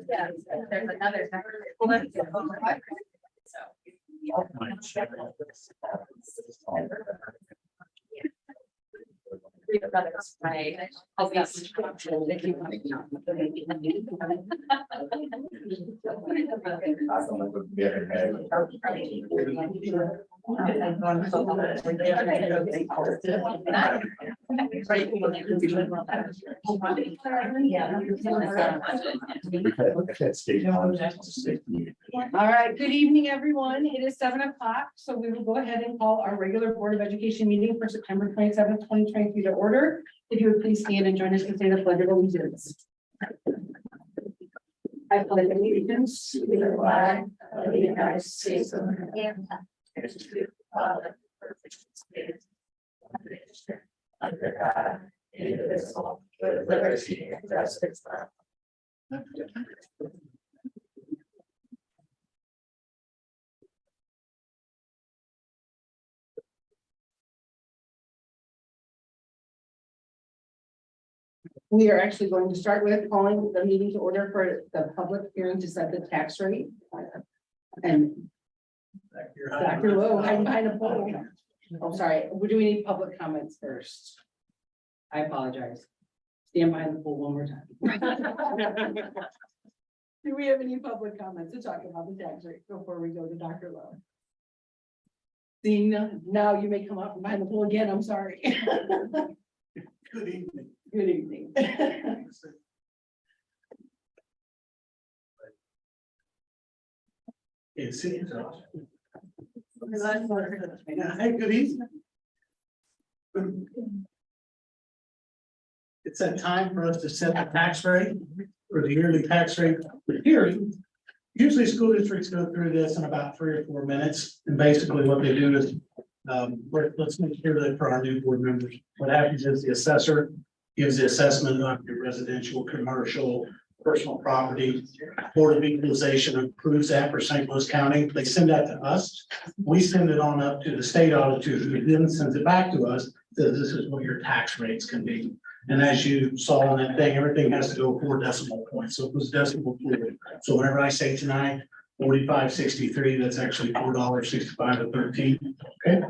Yeah, there's another. Right. I'll be All right, good evening, everyone. It is 7 o'clock, so we will go ahead and call our regular Board of Education meeting for September 27th, 2023 to order. If you would please stand and join us to say the pledge of allegiance. I pledge allegiance to the flag of the United States of America. Under God, indivisible, with liberty and justice for all. We are actually going to start with calling the meeting to order for the public hearing to set the tax rate. And Dr. Lowe, I'm behind a pole. Oh, sorry. Do we need public comments first? I apologize. Stand behind the pole one more time. Do we have any public comments to talk about the tax rate before we go to Dr. Lowe? Seeing none, now you may come up from behind the pole again. I'm sorry. Good evening. Good evening. It's Hey, good evening. It's that time for us to set the tax rate for the yearly tax rate hearing. Usually school districts go through this in about 3 or 4 minutes, and basically what they do is let's make sure that for our new board members, what happens is the assessor gives the assessment of your residential, commercial, personal property. Board of Equalization approves that for St. Louis County. They send that to us. We send it on up to the state auditor, who then sends it back to us. Says this is what your tax rates can be. And as you saw on that thing, everything has to go 4 decimal points. So it was decimal fluid. So whenever I say tonight, 45.63, that's actually $4.65 13. Okay.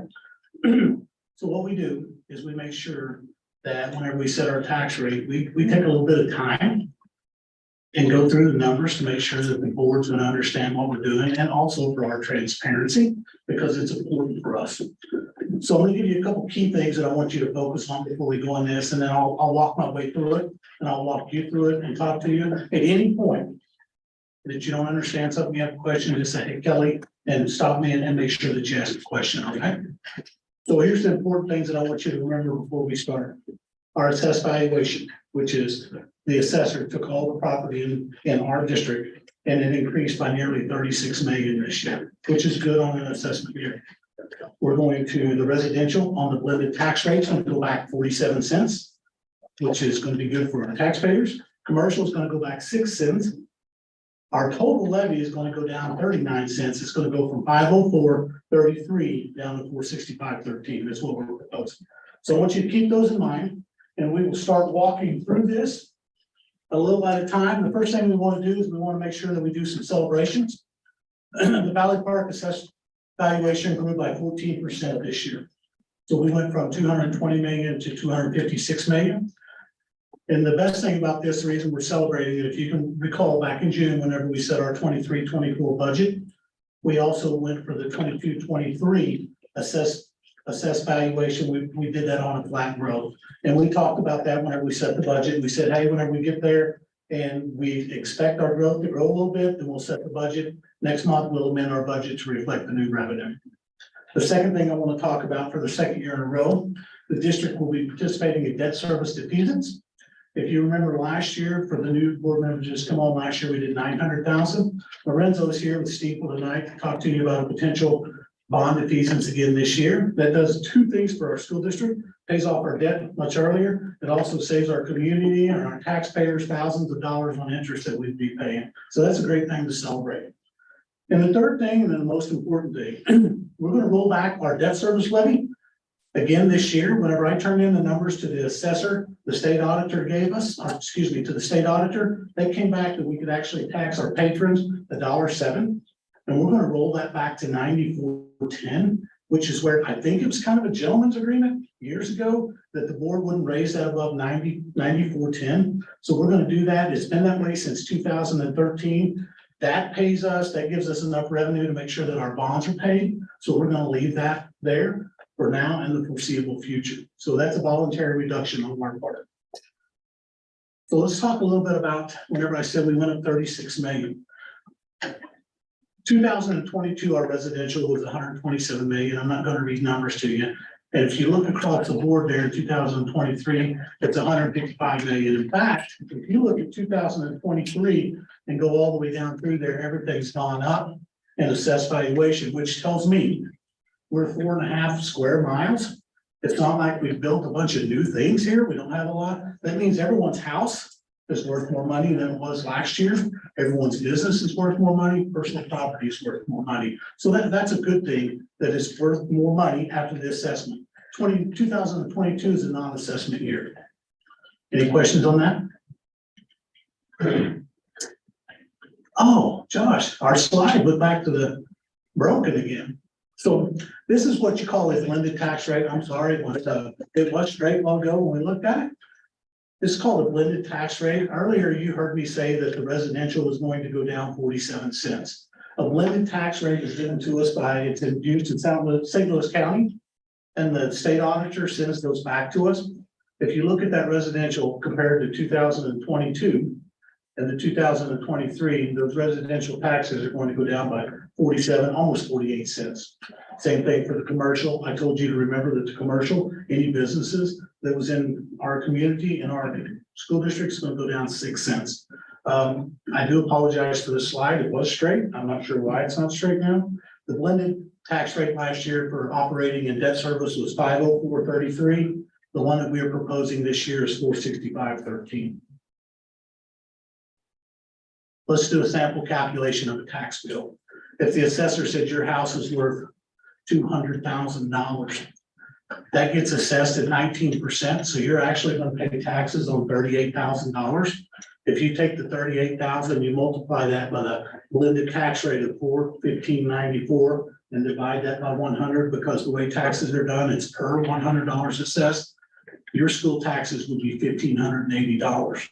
So what we do is we make sure that whenever we set our tax rate, we take a little bit of time and go through the numbers to make sure that the board's going to understand what we're doing, and also for our transparency, because it's important for us. So I'm going to give you a couple key things that I want you to focus on before we go in this, and then I'll walk my way through it, and I'll walk you through it and talk to you. At any point that you don't understand something, you have a question, just say, hey, Kelly, and stop me and make sure that you ask the question, okay? So here's the important things that I want you to remember before we start. Our assessed valuation, which is the assessor took all the property in our district and it increased by nearly 36 million this year, which is good on an assessment year. We're going to the residential on the blended tax rates and go back 47 cents, which is going to be good for our taxpayers. Commercial is going to go back 6 cents. Our total levy is going to go down 39 cents. It's going to go from 504.33 down to 465.13. That's what we're proposing. So I want you to keep those in mind, and we will start walking through this a little at a time. The first thing we want to do is we want to make sure that we do some celebrations. The Valley Park assessed valuation grew by 14% this year. So we went from 220 million to 256 million. And the best thing about this, the reason we're celebrating it, if you can recall back in June, whenever we set our 23-24 budget, we also went for the 22-23 assessed valuation. We did that on a flat growth. And we talked about that whenever we set the budget. We said, hey, whenever we get there and we expect our growth to grow a little bit, then we'll set the budget. Next month, we'll amend our budget to reflect the new revenue. The second thing I want to talk about for the second year in a row, the district will be participating in debt service defeasance. If you remember last year, for the new board members just come on last year, we did 900,000. Lorenzo's here with Steeple tonight to talk to you about a potential bond defeasance again this year. That does 2 things for our school district, pays off our debt much earlier. It also saves our community and our taxpayers thousands of dollars on interest that we'd be paying. So that's a great thing to celebrate. And the third thing, and then the most important thing, we're going to roll back our debt service levy Again, this year, whenever I turned in the numbers to the assessor, the state auditor gave us, or excuse me, to the state auditor, they came back that we could actually tax our patrons $1.07. And we're gonna roll that back to 94.10, which is where I think it was kind of a gentleman's agreement years ago that the board wouldn't raise that above 94.10. So we're gonna do that. It's been that way since 2013. That pays us, that gives us enough revenue to make sure that our bonds are paid. So we're gonna leave that there for now and the foreseeable future. So that's a voluntary reduction on our part. So let's talk a little bit about whenever I said we went up 36 million. 2022, our residential was 127 million. I'm not going to read numbers to you. And if you look across the board there in 2023, it's 155 million. In fact, if you look at 2023 and go all the way down through there, everything's gone up in assessed valuation, which tells me we're 4.5 square miles. It's not like we've built a bunch of new things here. We don't have a lot. That means everyone's house is worth more money than it was last year. Everyone's business is worth more money. Personal property is worth more money. So that's a good thing, that it's worth more money after the assessment. 2022 is a non-assessment year. Any questions on that? Oh, Josh, our slide went back to the broken again. So this is what you call a blended tax rate. I'm sorry, it was straight long ago when we looked at it. It's called a blended tax rate. Earlier, you heard me say that the residential was going to go down 47 cents. A blended tax rate is given to us by, it's used in St. Louis County, and the state auditor sends those back to us. If you look at that residential compared to 2022 and the 2023, those residential taxes are going to go down by 47, almost 48 cents. Same thing for the commercial. I told you to remember that the commercial, any businesses that was in our community and our school district is going to go down 6 cents. I do apologize for the slide. It was straight. I'm not sure why it's not straight now. The blended tax rate last year for operating and debt service was 504.33. The one that we are proposing this year is 465.13. Let's do a sample calculation of a tax bill. If the assessor said your house is worth $200,000, that gets assessed at 19%. So you're actually going to pay taxes on $38,000. If you take the 38,000, you multiply that by the blended tax rate of 415.94 and divide that by 100, because the way taxes are done, it's per $100 assessed. Your school taxes would be $1,580.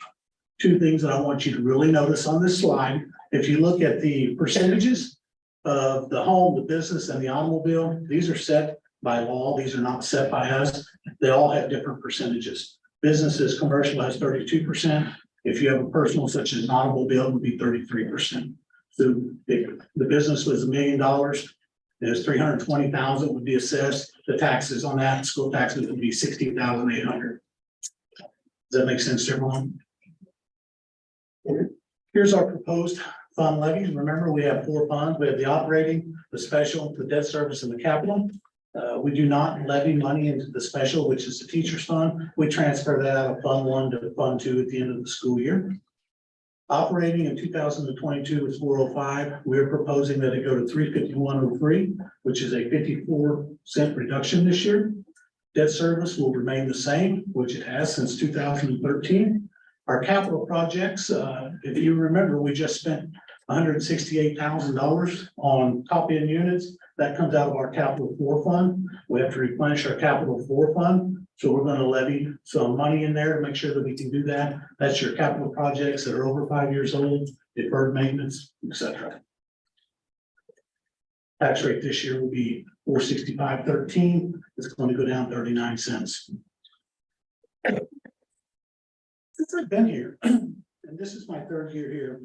Two things that I want you to really notice on this slide. If you look at the percentages of the home, the business, and the automobile, these are set by law. These are not set by us. They all have different percentages. Businesses, commercial has 32%. If you have a personal, such as an automobile, it would be 33%. So if the business was $1 million, there's 320,000 would be assessed. The taxes on that, school taxes would be 16,800. Does that make sense to everyone? Here's our proposed fund levies. Remember, we have 4 funds. We have the operating, the special, the debt service, and the capital. We do not levy money into the special, which is the teacher's fund. We transfer that out of Fund 1 to Fund 2 at the end of the school year. Operating in 2022 is 405. We're proposing that it go to 351.03, which is a 54-cent reduction this year. Debt service will remain the same, which it has since 2013. Our capital projects, if you remember, we just spent $168,000 on copying units. That comes out of our Capital 4 fund. We have to replenish our Capital 4 fund. So we're going to levy some money in there to make sure that we can do that. That's your capital projects that are over 5 years old, deferred maintenance, etc. Tax rate this year will be 465.13. It's going to go down 39 cents. Since I've been here, and this is my 3rd year here,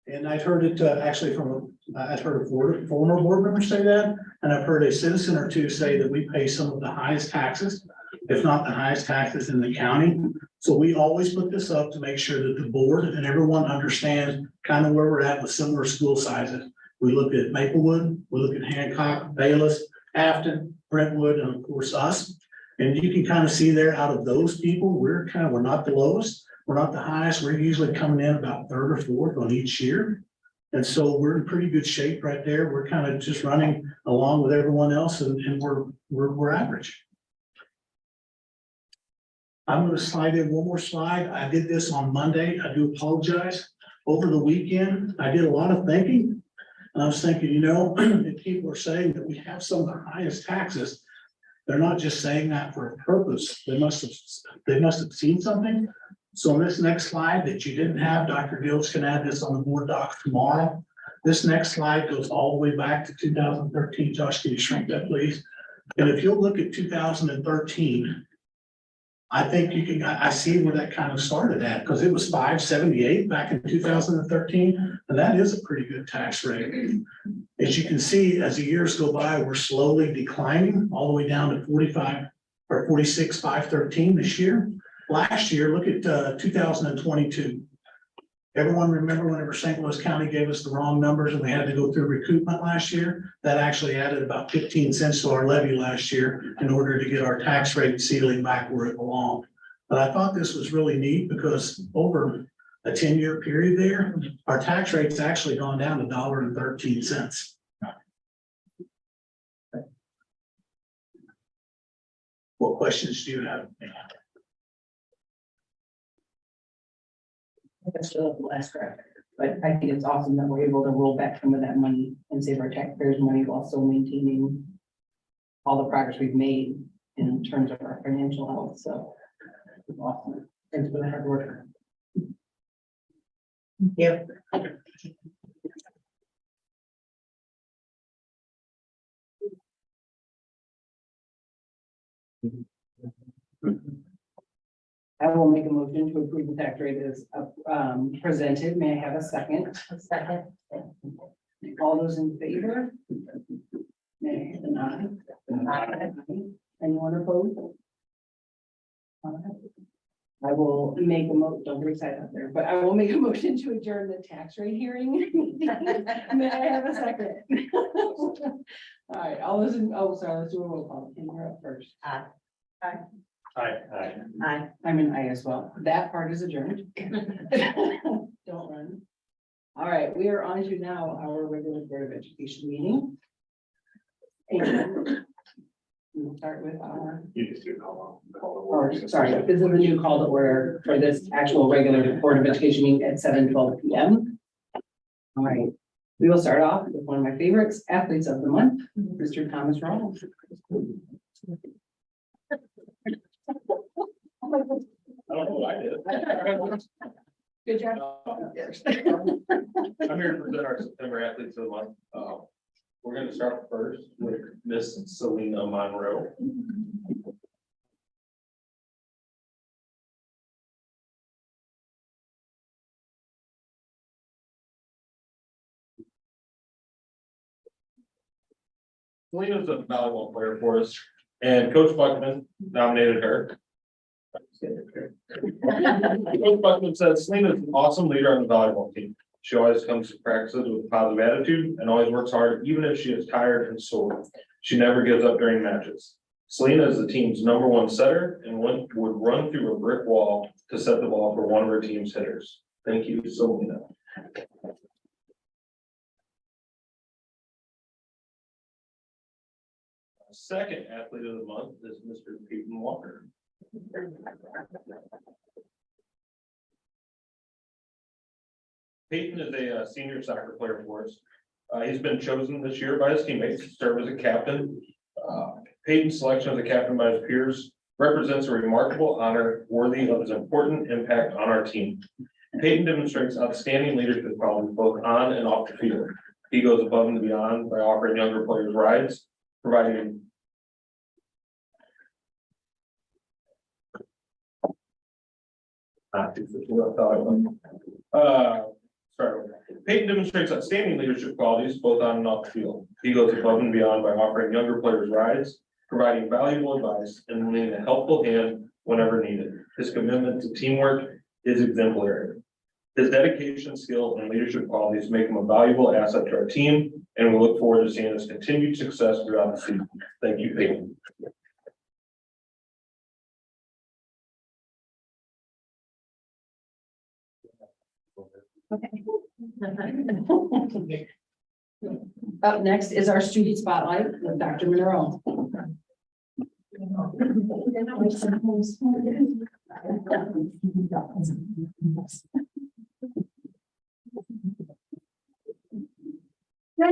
and I've heard it actually from, I've heard a former board member say that, and I've heard a citizen or two say that we pay some of the highest taxes, if not the highest taxes in the county. So we always put this up to make sure that the board and everyone understands kind of where we're at with similar school sizes. We look at Maplewood, we look at Hancock, Bayless, Afton, Brentwood, and of course us. And you can kind of see there, out of those people, we're not the lowest. We're not the highest. We're usually coming in about 3rd or 4th on each year. And so we're in pretty good shape right there. We're kind of just running along with everyone else, and we're average. I'm gonna slide in one more slide. I did this on Monday. I do apologize. Over the weekend, I did a lot of thinking. And I was thinking, if people are saying that we have some of the highest taxes, they're not just saying that for a purpose. They must have seen something. So on this next slide that you didn't have, Dr. Gills can add this on the board doc tomorrow. This next slide goes all the way back to 2013. Josh, can you shrink that, please? And if you'll look at 2013, I think I see where that kind of started at, because it was 578 back in 2013, and that is a pretty good tax rate. As you can see, as the years go by, we're slowly declining all the way down to 45 or 46, 513 this year. Last year, look at 2022. Everyone remember whenever St. Louis County gave us the wrong numbers and we had to go through recoupment last year? That actually added about 15 cents to our levy last year in order to get our tax rate ceiling back where it belonged. But I thought this was really neat because over a 10-year period there, our tax rate's actually gone down $1.13. What questions do you have? That's still the last graph, but I think it's awesome that we're able to roll back some of that money and save our taxpayers money while still maintaining all the progress we've made in terms of our financial health, so. It's awesome. Thanks for the hard work. Yeah. I will make a motion to approve the tax rate as presented. May I have a second? A second. All those in favor? May I have an aye? Anyone opposed? I will make a don't recite out there, but I will make a motion to adjourn the tax rate hearing. May I have a second? All right, all those sorry, let's do a roll call. Kim, you're up first. Aye. Aye. Aye. I'm an aye as well. That part is adjourned. Don't run. All right, we are on to now our regular Board of Education meeting. And we'll start with our, or sorry, this is a new call to order for this actual regular Board of Education meeting at 7:12 p.m. All right, we will start off with one of my favorites, athletes of the month, Mr. Thomas Rawls. I don't know what I did. Good job. I'm here to present our September athletes of the month. We're gonna start first with Miss Selena Monroe. Selena's a volleyball player for us, and Coach Buckman nominated her. Coach Buckman said Selena is an awesome leader on the volleyball team. She always comes to practices with a positive attitude and always works hard, even if she is tired and sore. She never gives up during matches. Selena is the team's #1 setter and would run through a brick wall to set the ball for one of her team's hitters. Thank you, Selena. Second athlete of the month is Mr. Peyton Walker. Peyton is a senior soccer player for us. He's been chosen this year by his teammates to serve as a captain. Peyton's selection as a captain by his peers represents a remarkable honor worthy of his important impact on our team. Peyton demonstrates outstanding leadership qualities both on and off the field. He goes above and beyond by offering younger players rides, providing Peyton demonstrates outstanding leadership qualities both on and off the field. He goes above and beyond by offering younger players rides, providing valuable advice, and lending a helpful hand whenever needed. His commitment to teamwork is exemplary. His dedication, skill, and leadership qualities make him a valuable asset to our team, and we look forward to seeing his continued success throughout the season. Thank you, Peyton. Up next is our student spotlight with Dr. Monroe. Good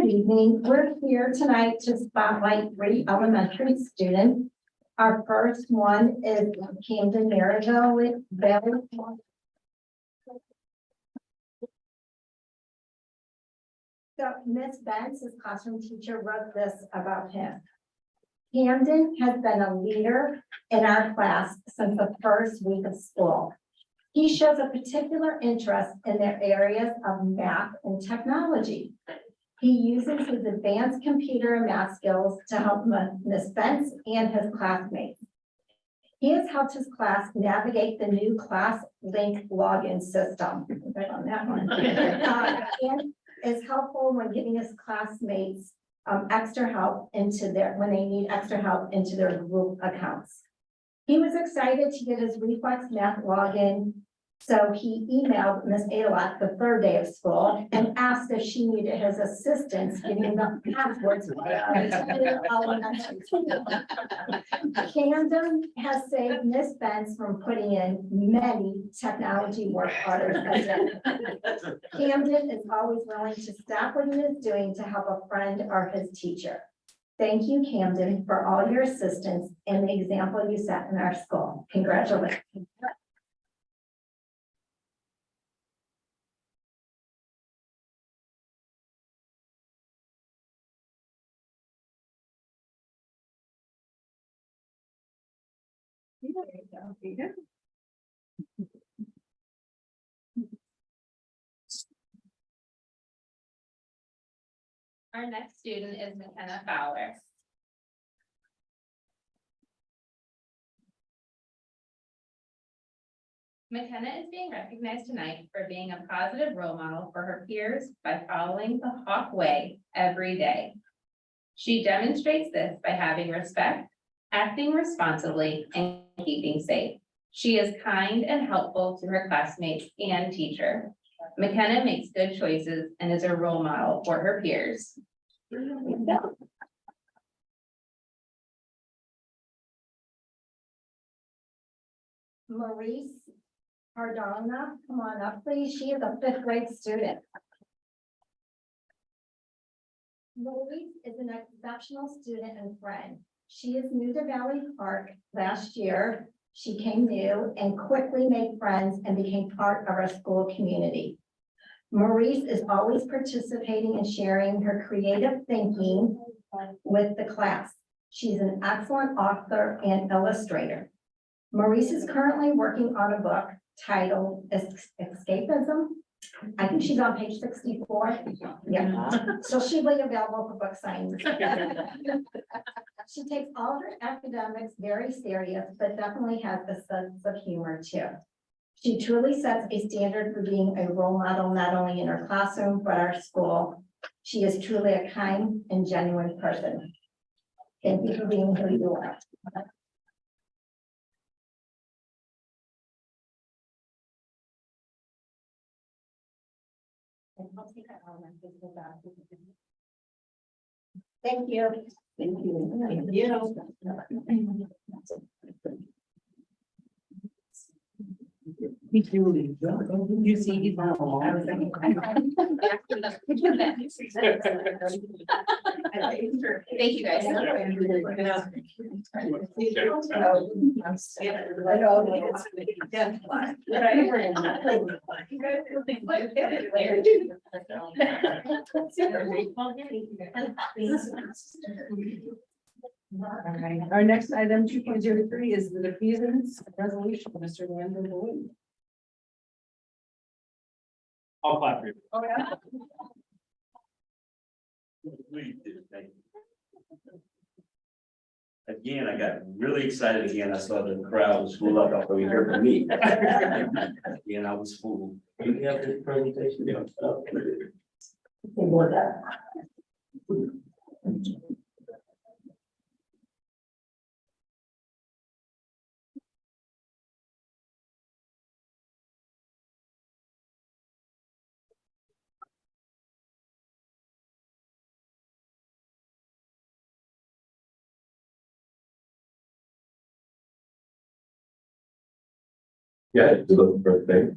evening. We're here tonight to spotlight 3 elementary students. Our first one is Camden Maryville with Bailey. So Miss Benz, his classroom teacher, wrote this about him. Camden has been a leader in our class since the first week of school. He shows a particular interest in their areas of math and technology. He uses his advanced computer and math skills to help Miss Benz and his classmates. He has helped his class navigate the new class link login system. Right on that one. And is helpful when giving his classmates extra help when they need extra help into their group accounts. He was excited to get his Reflex Math login. So he emailed Miss Ayla the 3rd day of school and asked if she needed his assistance getting the passwords. Camden has saved Miss Benz from putting in many technology work orders. Camden is always willing to stop what he is doing to help a friend or his teacher. Thank you, Camden, for all your assistance and the example you set in our school. Congratulations. Our next student is McKenna Fowler. McKenna is being recognized tonight for being a positive role model for her peers by following the Hawk Way every day. She demonstrates this by having respect, acting responsibly, and keeping safe. She is kind and helpful to her classmates and teacher. McKenna makes good choices and is a role model for her peers. Maurice Cardona, come on up, please. She is a 5th grade student. Maurice is an exceptional student and friend. She is new to Valley Park last year. She came new and quickly made friends and became part of our school community. Maurice is always participating and sharing her creative thinking with the class. She's an excellent author and illustrator. Maurice is currently working on a book titled Escapism. I think she's on page 64. Yeah, so she'll be available for book signings. She takes all her academics very serious, but definitely has a sense of humor too. She truly sets a standard for being a role model, not only in her classroom, but our school. She is truly a kind and genuine person. Thank you for being who you are. Thank you. Thank you. Thank you. You see, he's not alone. I was thinking. Thank you, guys. All right, our next item, 2.03, is the defeasance resolution, Mr. Landon Boyd. I'll clap for you. Oh, yeah. Again, I got really excited again. I saw the crowd was full up over here for me. Again, I was full. Do you have this presentation? Yeah, it's the first thing.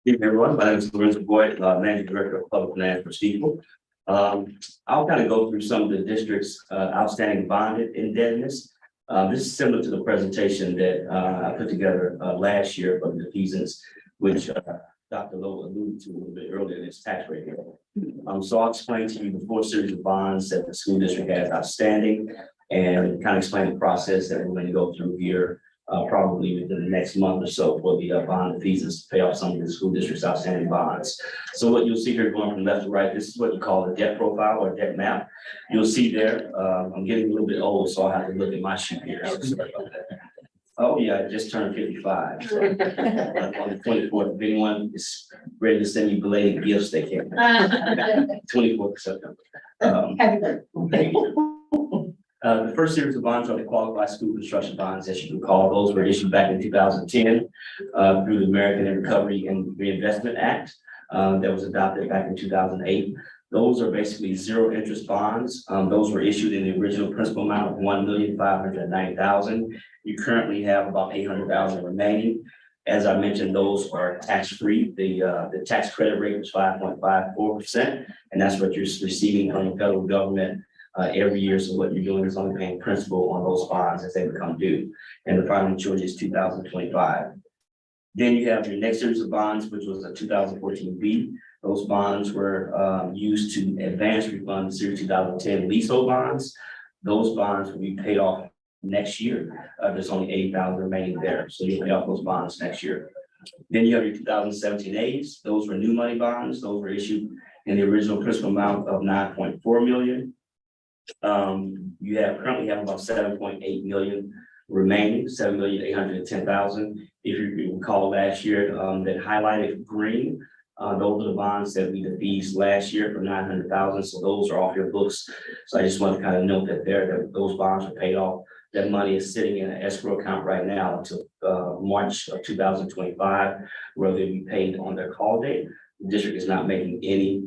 Good evening, everyone. My name is Lorenzo Boyd, Managing Director of Public Finance for Steeple. I'll kind of go through some of the district's outstanding bonded indebtedness. This is similar to the presentation that I put together last year for the defeasance, which Dr. Lowe alluded to a little bit earlier in this tax rate. So I'll explain to you the 4 series of bonds that the school district has outstanding and kind of explain the process that we're going to go through here. Probably within the next month or so for the bond defeasance to pay off some of the school district's outstanding bonds. So what you'll see here going from left to right, this is what you call a debt profile or debt map. You'll see there, I'm getting a little bit old, so I have to look at my sheet here. So sorry about that. Oh, yeah, I just turned 55. So, on the 24th, if anyone is ready to send me belated gifts, they can. 24th of September. Happy birthday. The first series of bonds are the qualified school construction bonds, as you can recall. Those were issued back in 2010 through the American Recovery and Reinvestment Act that was adopted back in 2008. Those are basically zero interest bonds. Those were issued in the original principal amount of $1,590,000. You currently have about $800,000 remaining. As I mentioned, those are tax-free. The tax credit rate was 5.54%, and that's what you're receiving from the federal government every year. So what you're doing is only paying principal on those bonds as they become due. And the final maturity is 2025. Then you have your next series of bonds, which was a 2014 B. Those bonds were used to advance refund the series 2010 leasehold bonds. Those bonds will be paid off next year. There's only $80,000 remaining there. So you'll pay off those bonds next year. Then you have your 2017 A's. Those were new money bonds. Those were issued in the original principal amount of $9.4 million. You currently have about 7.8 million remaining, 7,810,000. If you recall last year, that highlighted green, those are the bonds that we defeased last year for 900,000. So those are off your books. So I just want to kind of note that that those bonds are paid off. That money is sitting in an escrow account right now until March of 2025, where they'll be paid on their call date. The district is not making any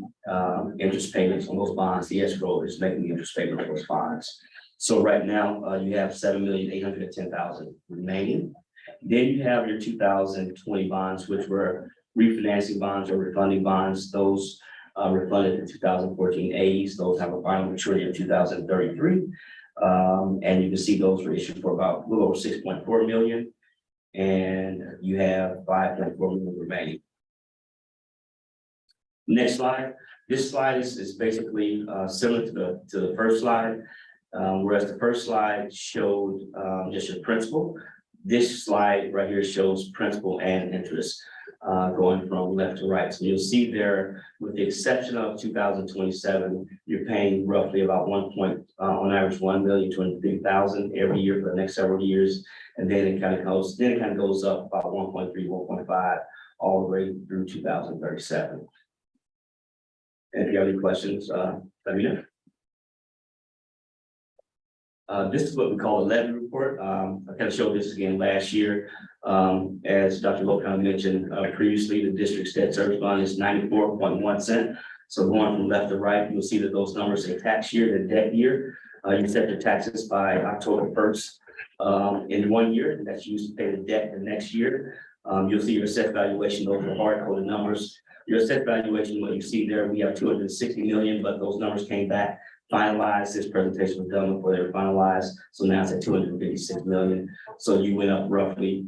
interest payments on those bonds. The escrow is making the interest payment on those bonds. So right now, you have 7,810,000 remaining. Then you have your 2020 bonds, which were refinancing bonds or refunding bonds. Those refunded the 2014 A's. Those have a final maturity of 2033. And you can see those were issued for about a little over 6.4 million. And you have 5.4 million remaining. Next slide. This slide is basically similar to the first slide, whereas the first slide showed just your principal. This slide right here shows principal and interest going from left to right. So you'll see there, with the exception of 2027, you're paying roughly about on average 1,203,000 every year for the next several years, and then it kind of goes up about 1.3, 1.5 all the way through 2037. And if you have any questions, let me know. This is what we call a levy report. I kind of showed this again last year. As Dr. Lowe kind of mentioned previously, the district's debt service bond is 94.1 cents. So going from left to right, you'll see that those numbers say tax year and debt year. You set your taxes by October 1st in 1 year, and that's used to pay the debt the next year. You'll see your assessed valuation, those are hard-coded numbers. Your assessed valuation, what you see there, we have 260 million, but those numbers came back finalized. This presentation was done before they were finalized. So now it's at 256 million. So you went up roughly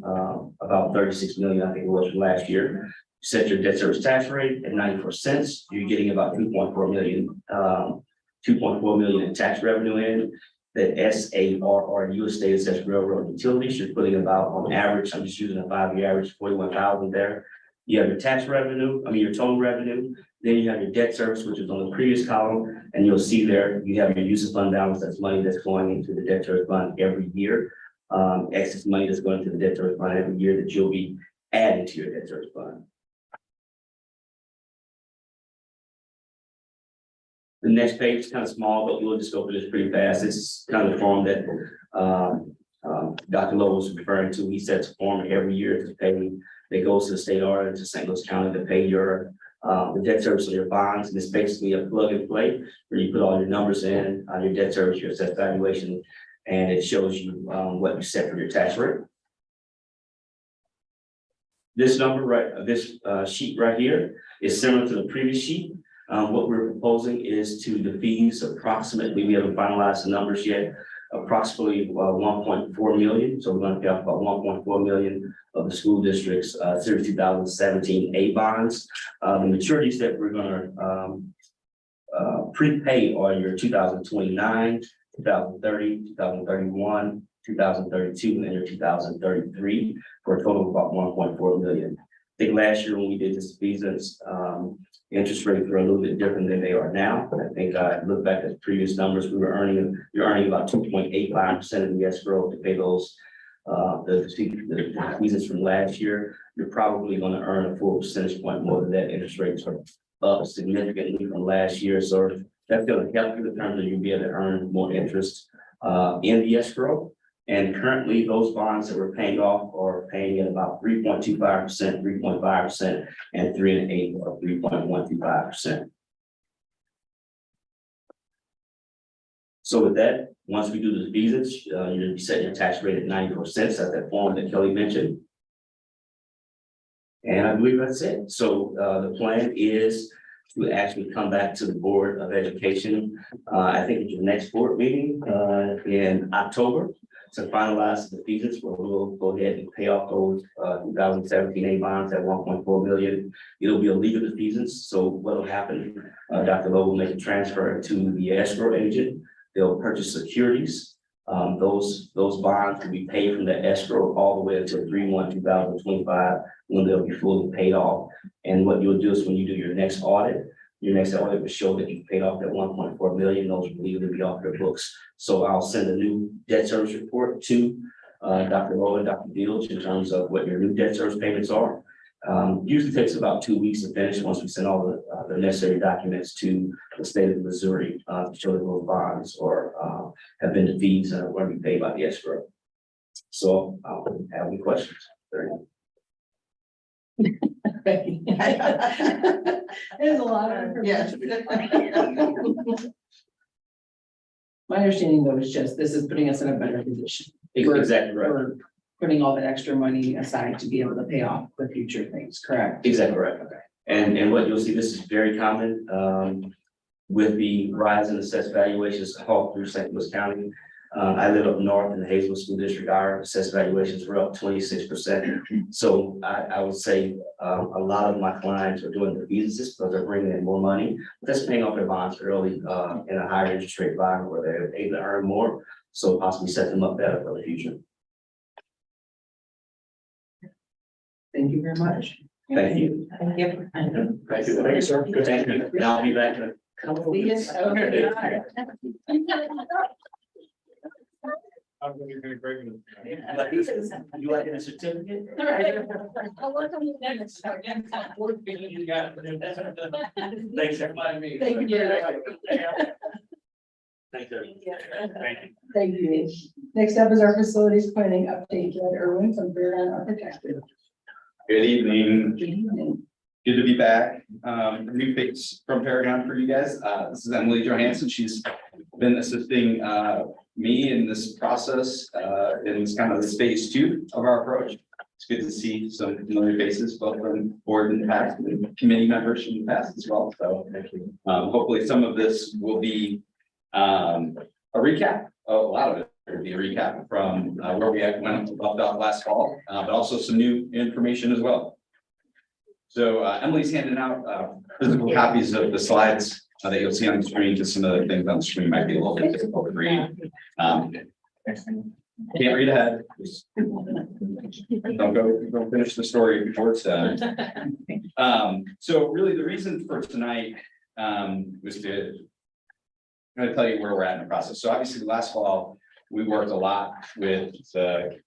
about 36 million, I think it was from last year. You set your debt service tax rate at 94 cents. You're getting about 2.4 million in tax revenue in. The SARR, U.S. State Assessed Railroad Utilities, you're putting about, on average, I'm just using a 5-year average, 41,000 there. You have your tax revenue, your total revenue. Then you have your debt service, which is on the previous column, and you'll see there you have your use of fund balance. That's money that's going into the debt service fund every year. Excess money that's going into the debt service fund every year that you'll be adding to your debt service fund. The next page is kind of small, but we'll just go through this pretty fast. This is kind of the form that Dr. Lowe was referring to. He sets a form every year to pay, that goes to the state auditor to St. Louis County to pay your the debt service of your bonds. And it's basically a plug and play where you put all your numbers in, your debt service, your assessed valuation, and it shows you what you set for your tax rate. This number right, this sheet right here is similar to the previous sheet. What we're proposing is to defease approximately, we haven't finalized the numbers yet, approximately 1.4 million. So we're going to pay off about 1.4 million of the school district's Series 2017 A bonds. The maturities that we're going to prepay are your 2029, 2030, 2031, 2032, and your 2033 for a total of about 1.4 million. I think last year when we did this defeasance, interest rates were a little bit different than they are now. I think I look back at previous numbers, you're earning about 2.85% of the escrow to pay those the defeasance from last year. You're probably going to earn a full percentage point more than that. Interest rates are up significantly from last year. So that's going to help you in terms of you'll be able to earn more interest in the escrow. And currently those bonds that we're paying off are paying at about 3.25%, 3.5%, and 3 1/8 or 3.125%. So with that, once we do the defeasance, you're going to be setting your tax rate at 94 cents at that form that Kelly mentioned. And I believe that's it. So the plan is to actually come back to the Board of Education. I think it's your next board meeting in October to finalize the defeasance, where we'll go ahead and pay off those 2017 A bonds at 1.4 million. It'll be a legal defeasance. So what'll happen, Dr. Lowe will make a transfer to the escrow agent. They'll purchase securities. Those bonds will be paid from the escrow all the way until 3/1/2025, when they'll be fully paid off. And what you'll do is when you do your next audit will show that you paid off that 1.4 million. Those will legally be off your books. So I'll send a new debt service report to Dr. Lowe and Dr. Dilge in terms of what your new debt service payments are. Usually takes about 2 weeks to finish once we send all the necessary documents to the state of Missouri to show that those bonds or have been defeased and are going to be paid by the escrow. So I'll have any questions. There's a lot of information. My understanding though is just, this is putting us in a better position. Exactly right. For putting all that extra money aside to be able to pay off the future things, correct? Exactly right. Okay. And what you'll see, this is very common with the rise in assessed valuations all through St. Louis County. I live up north in the Hazelwood School District. Our assessed valuations were up 26%. So I would say a lot of my clients are doing the defeasances because they're bringing in more money. That's paying off their bonds early in a higher interest rate environment where they're able to earn more. So possibly set them up better for the future. Thank you very much. Thank you. Thank you. Thank you. Thank you, sir. Good. Thank you. And I'll be back in a couple of weeks. Okay. I'm going to be great. You like a certificate? Thanks, everybody. Thank you. Thank you. Thank you. Thank you. Next up is our facilities planning update. Judd Irwin from Fairground Architecture. Good evening. Good evening. Good to be back. New face from Paragon for you guys. This is Emily Johansson. She's been assisting me in this process. In this kind of this phase 2 of our approach. It's good to see some familiar faces, both from board in the past and committee members from the past as well. So hopefully some of this will be a recap. A lot of it will be a recap from where we went left off last fall, but also some new information as well. So Emily's handing out physical copies of the slides that you'll see on the screen, because some of the things on the screen might be a little bit difficult to read. Can't read ahead. Just don't finish the story before it's done. So really the reason for tonight was to kind of tell you where we're at in the process. So obviously last fall, we worked a lot with the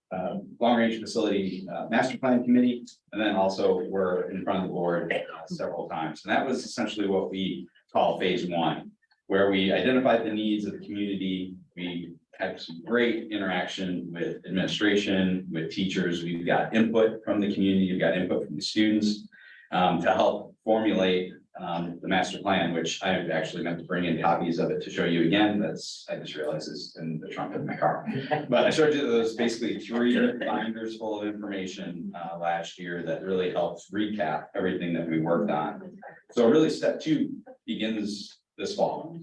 long range facility master plan committee, and then also we're in front of the board several times. And that was essentially what we call phase 1. where we identified the needs of the community. We had some great interaction with administration, with teachers. We've got input from the community, we've got input from the students to help formulate the master plan, which I actually meant to bring in copies of it to show you again. I just realized it's in the trunk of my car. But I showed you those basically 3 binders full of information last year that really helps recap everything that we worked on. So really step 2 begins this fall.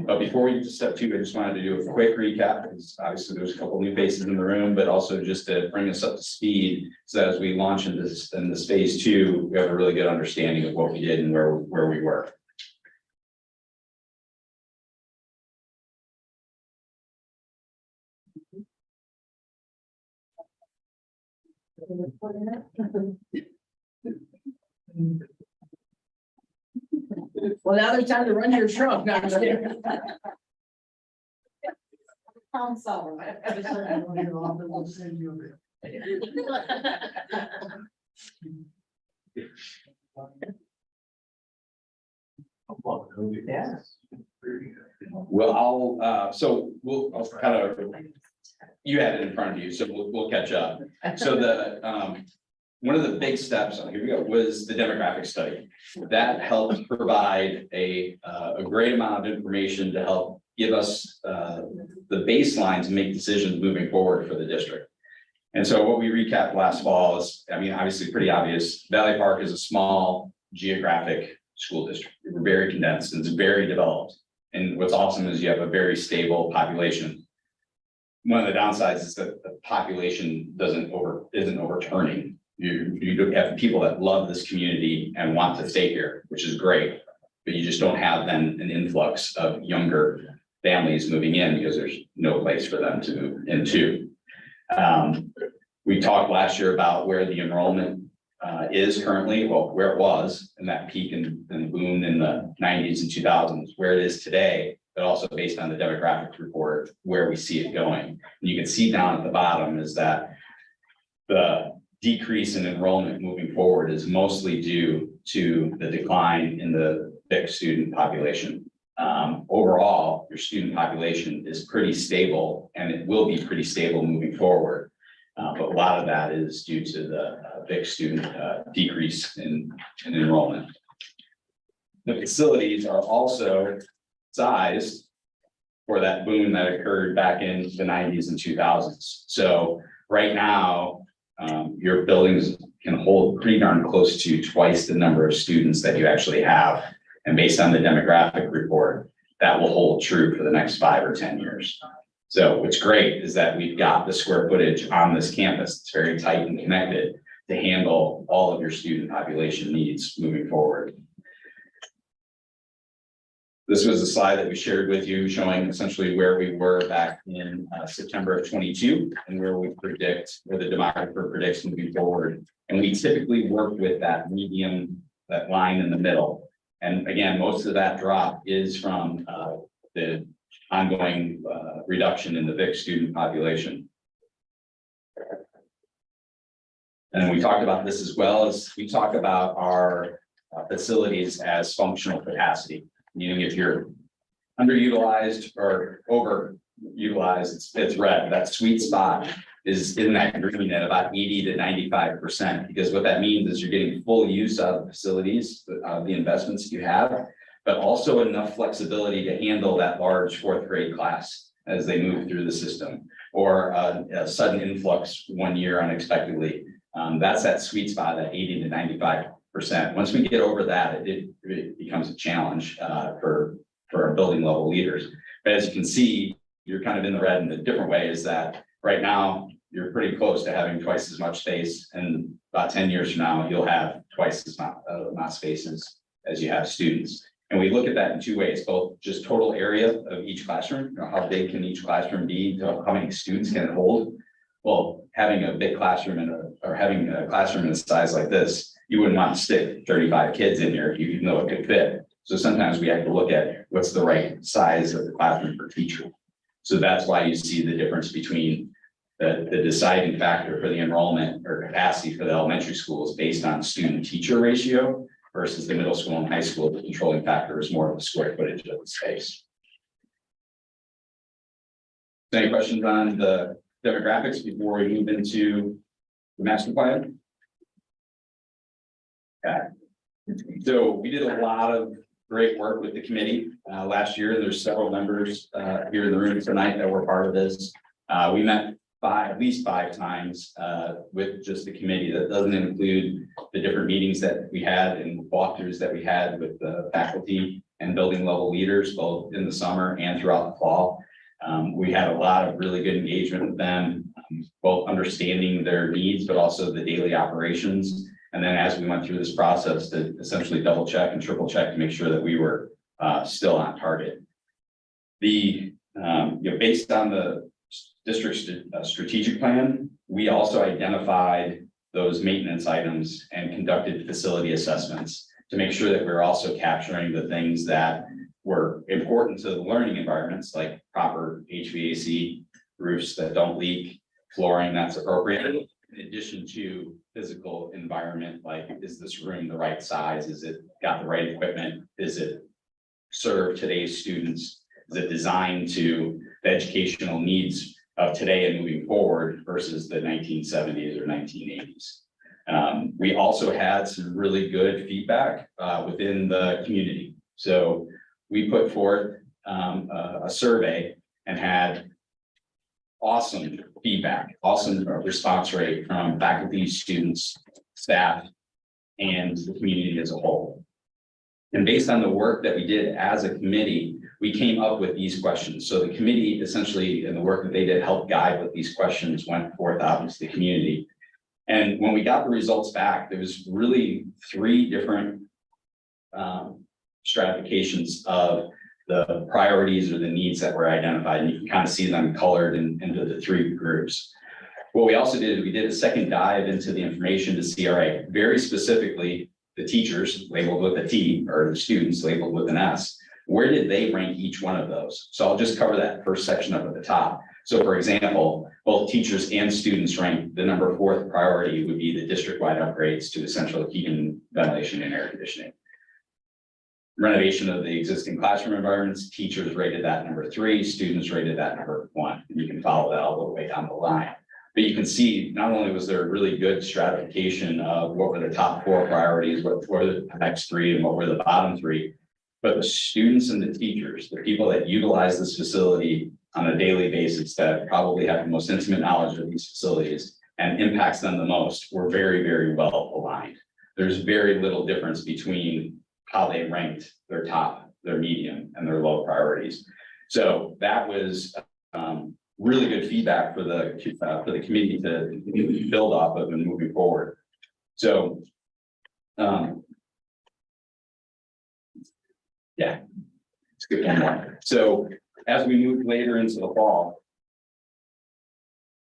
But before we get to step 2, I just wanted to do a quick recap, because obviously there's a couple new faces in the room, but also just to bring us up to speed. So as we launch into this phase 2, we have a really good understanding of what we did and where we were. Well, now it's time to run your truck. No, I'm just kidding. Problem solver. Well, I'll kind of, you had it in front of you, so we'll catch up. So one of the big steps, here we go, was the demographic study. That helped provide a great amount of information to help give us the baseline to make decisions moving forward for the district. And so what we recapped last fall is, I mean, obviously pretty obvious. Valley Park is a small geographic school district. We're very condensed and it's very developed. And what's awesome is you have a very stable population. One of the downsides is that the population isn't overturning. You have people that love this community and want to stay here, which is great. But you just don't have then an influx of younger families moving in because there's no place for them to move into. We talked last year about where the enrollment is currently, well, where it was in that peak and boom in the 90s and 2000s, where it is today, but also based on the demographic report, where we see it going. And you can see down at the bottom is that the decrease in enrollment moving forward is mostly due to the decline in the VIC student population. Overall, your student population is pretty stable and it will be pretty stable moving forward. But a lot of that is due to the VIC student decrease in enrollment. The facilities are also sized for that boom that occurred back in the 90s and 2000s. So right now, your buildings can hold pretty darn close to twice the number of students that you actually have. And based on the demographic report, that will hold true for the next 5 or 10 years. So what's great is that we've got the square footage on this campus. It's very tight and connected to handle all of your student population needs moving forward. This was a slide that we shared with you showing essentially where we were back in September of 22 and where the demographer predicts moving forward. And we typically work with that medium, that line in the middle. And again, most of that drop is from the ongoing reduction in the VIC student population. And we talked about this as well as we talk about our facilities as functional capacity. Meaning if you're underutilized or overutilized, it's red. That sweet spot is in that green at about 80 to 95%, because what that means is you're getting full use out of the facilities, the investments you have, but also enough flexibility to handle that large 4th grade class as they move through the system, or a sudden influx one year unexpectedly. That's that sweet spot, that 80 to 95%. Once we get over that, it becomes a challenge for our building level leaders. But as you can see, you're kind of in the red in a different way, is that right now you're pretty close to having twice as much space, and about 10 years from now, you'll have twice as much spaces as you have students. And we look at that in 2 ways, both just total area of each classroom, how big can each classroom be, how many students can it hold? Well, having a big classroom or having a classroom in a size like this, you wouldn't want to stick 35 kids in here, even though it could fit. So sometimes we have to look at what's the right size of the classroom per teacher. So that's why you see the difference between the deciding factor for the enrollment or capacity for the elementary schools based on student teacher ratio versus the middle school and high school. The controlling factor is more of the square footage of the space. Any questions on the demographics before we move into the master plan? Okay. So we did a lot of great work with the committee last year. There's several members here in the room tonight that were part of this. We met at least 5 times with just the committee. That doesn't include the different meetings that we had and walkthroughs that we had with the faculty and building level leaders, both in the summer and throughout the fall. We had a lot of really good engagement with them, both understanding their needs, but also the daily operations. And then as we went through this process to essentially double check and triple check to make sure that we were still on target. Based on the district's strategic plan, we also identified those maintenance items and conducted facility assessments to make sure that we're also capturing the things that were important to the learning environments, like proper HVAC, roofs that don't leak, flooring that's appropriate, in addition to physical environment, like is this room the right size? Is it got the right equipment? Is it serve today's students? Is it designed to the educational needs of today and moving forward versus the 1970s or 1980s? We also had some really good feedback within the community. So we put forth a survey and had awesome feedback, awesome response rate from faculty, students, staff, and the community as a whole. And based on the work that we did as a committee, we came up with these questions. So the committee essentially, and the work that they did helped guide what these questions went forth out into the community. And when we got the results back, there was really 3 different stratifications of the priorities or the needs that were identified, and you can kind of see them colored into the 3 groups. What we also did is we did a second dive into the information to see, all right, very specifically, the teachers labeled with a T or the students labeled with an S, where did they rank each one of those? So I'll just cover that first section up at the top. So for example, both teachers and students ranked the number 4th priority would be the district-wide upgrades to essential heating, ventilation, and air conditioning. Renovation of the existing classroom environments, teachers rated that number 3, students rated that number 1. And you can follow that all the way down the line. But you can see not only was there a really good stratification of what were the top 4 priorities, what were the next 3, and what were the bottom 3, but the students and the teachers, the people that utilize this facility on a daily basis that probably have the most intimate knowledge of these facilities and impacts them the most, were very, very well aligned. There's very little difference between how they ranked their top, their medium, and their low priorities. So that was really good feedback for the community to build off of and moving forward. So yeah, let's get one more. So as we move later into the fall,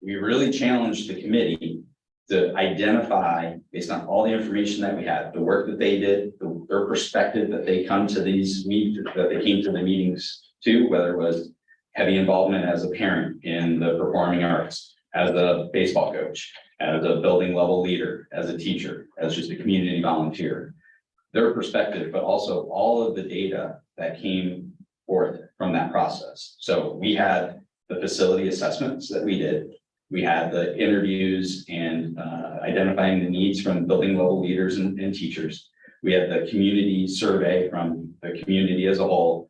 we really challenged the committee to identify, based on all the information that we had, the work that they did, their perspective that they come to these meetings, that they came to the meetings to, whether it was heavy involvement as a parent in the performing arts, as a baseball coach, as a building level leader, as a teacher, as just a community volunteer, their perspective, but also all of the data that came forth from that process. So we had the facility assessments that we did. We had the interviews and identifying the needs from building level leaders and teachers. We had the community survey from the community as a whole,